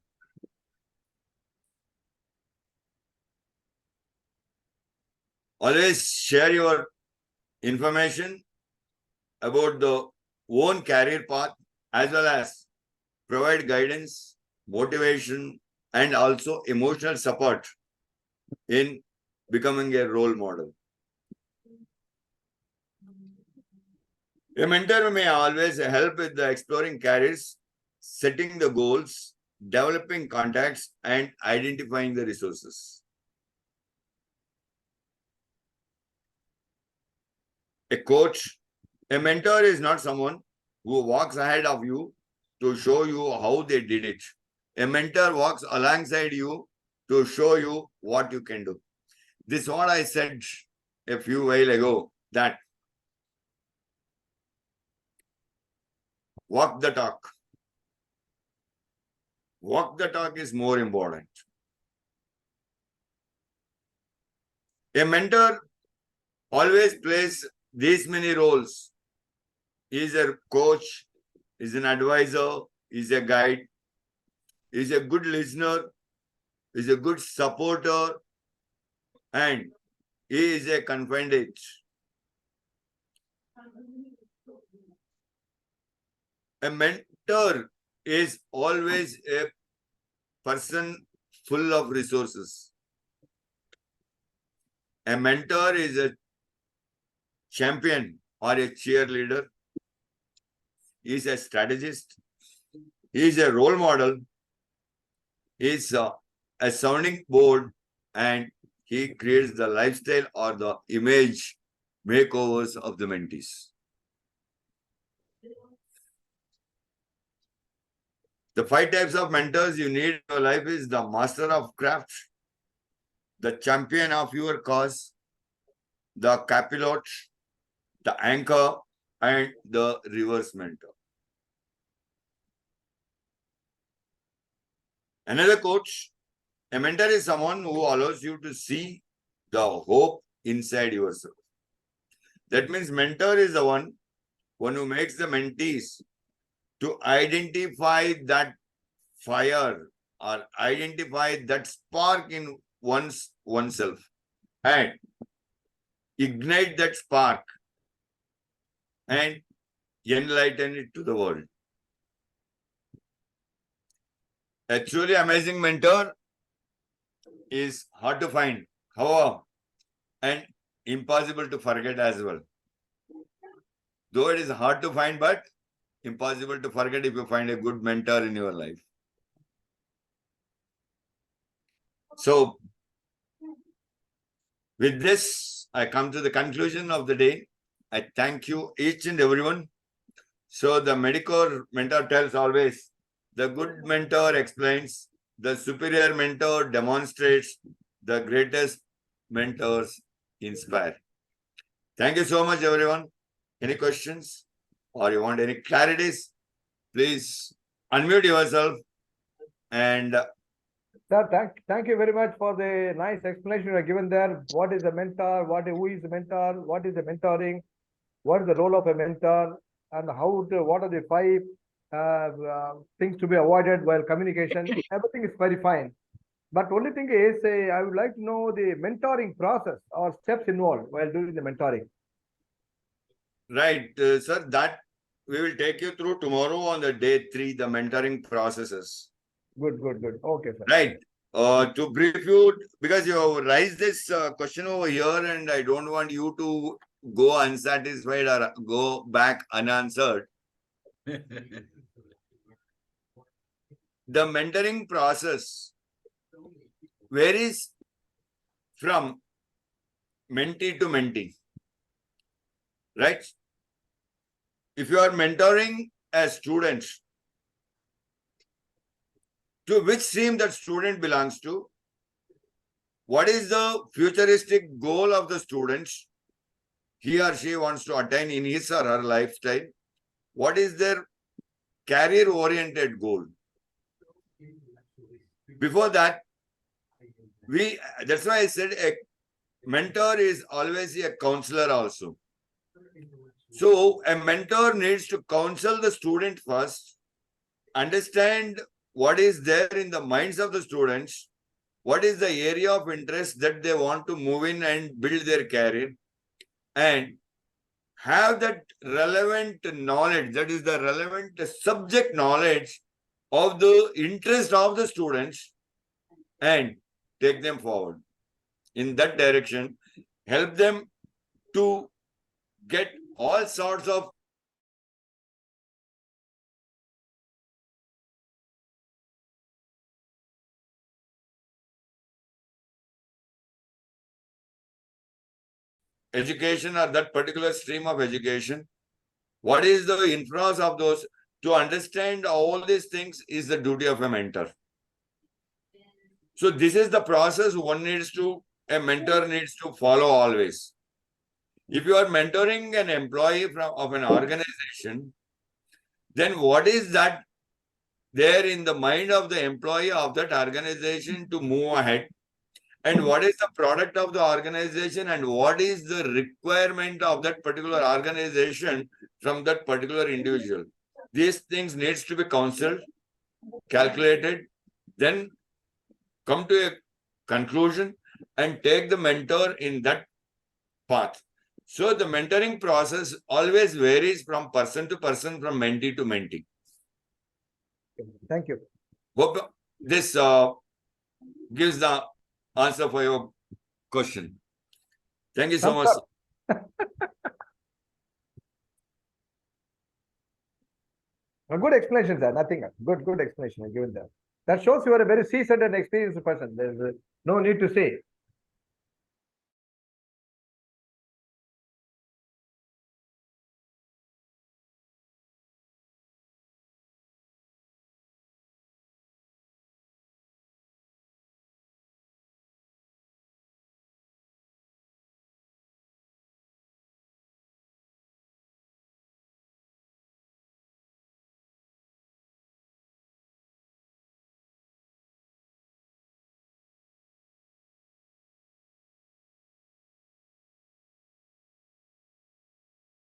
Always share your information about the own career path, as well as provide guidance, motivation, and also emotional support in becoming a role model. A mentor may always help with the exploring careers, setting the goals, developing contacts, and identifying the resources. A coach, a mentor is not someone who walks ahead of you to show you how they did it. A mentor walks alongside you to show you what you can do. This is what I said a few while ago, that walk the talk. Walk the talk is more important. A mentor always plays these many roles. He is a coach, is an advisor, is a guide, is a good listener, is a good supporter, and he is a confidant. A mentor is always a person full of resources. A mentor is a champion or a cheerleader. He is a strategist. He is a role model. He is a sounding board, and he creates the lifestyle or the image makeovers of the mentees. The 5 types of mentors you need in your life is the master of craft, the champion of your cause, the capilot, the anchor, and the reverse mentor. Another coach, a mentor is someone who allows you to see the hope inside yourself. That means mentor is the one who makes the mentees to identify that fire or identify that spark in oneself and ignite that spark and enlighten it to the world. A truly amazing mentor is hard to find, however, and impossible to forget as well. Though it is hard to find, but impossible to forget if you find a good mentor in your life. So, with this, I come to the conclusion of the day. I thank you each and everyone. So the medical mentor tells always, the good mentor explains, the superior mentor demonstrates, the greatest mentors inspire. Thank you so much, everyone. Any questions or you want any clarities, please unmute yourself. And
Sir, thank you very much for the nice explanation you have given there. What is a mentor? Who is the mentor? What is the mentoring? What is the role of a mentor? And what are the 5 things to be avoided while communication? Everything is very fine. But only thing is, I would like to know the mentoring process or steps involved while doing the mentoring.
Right, sir, that we will take you through tomorrow on the day 3, the mentoring processes.
Good, good, good. Okay, sir.
Right. To brief you, because you have raised this question over here, and I don't want you to go unsatisfied or go back unanswered. The mentoring process varies from mentee to mentee, right? If you are mentoring a student, to which stream that student belongs to, what is the futuristic goal of the student he or she wants to attain in his or her lifestyle, what is their career-oriented goal. Before that, that's why I said a mentor is always a counselor also. So a mentor needs to counsel the student first, understand what is there in the minds of the students, what is the area of interest that they want to move in and build their career, and have that relevant knowledge, that is the relevant subject knowledge of the interest of the students, and take them forward in that direction, help them to get all sorts of education or that particular stream of education. What is the influence of those? To understand all these things is the duty of a mentor. So this is the process a mentor needs to follow always. If you are mentoring an employee of an organization, then what is that there in the mind of the employee of that organization to move ahead? And what is the product of the organization, and what is the requirement of that particular organization from that particular individual? These things needs to be counseled, calculated, then come to a conclusion and take the mentor in that path. So the mentoring process always varies from person to person, from mentee to mentee.
Thank you.
Hope this gives the answer for your question. Thank you so much.
A good explanation, sir. Nothing else. Good explanation given there. That shows you are a very seasoned and experienced person. There's no need to say.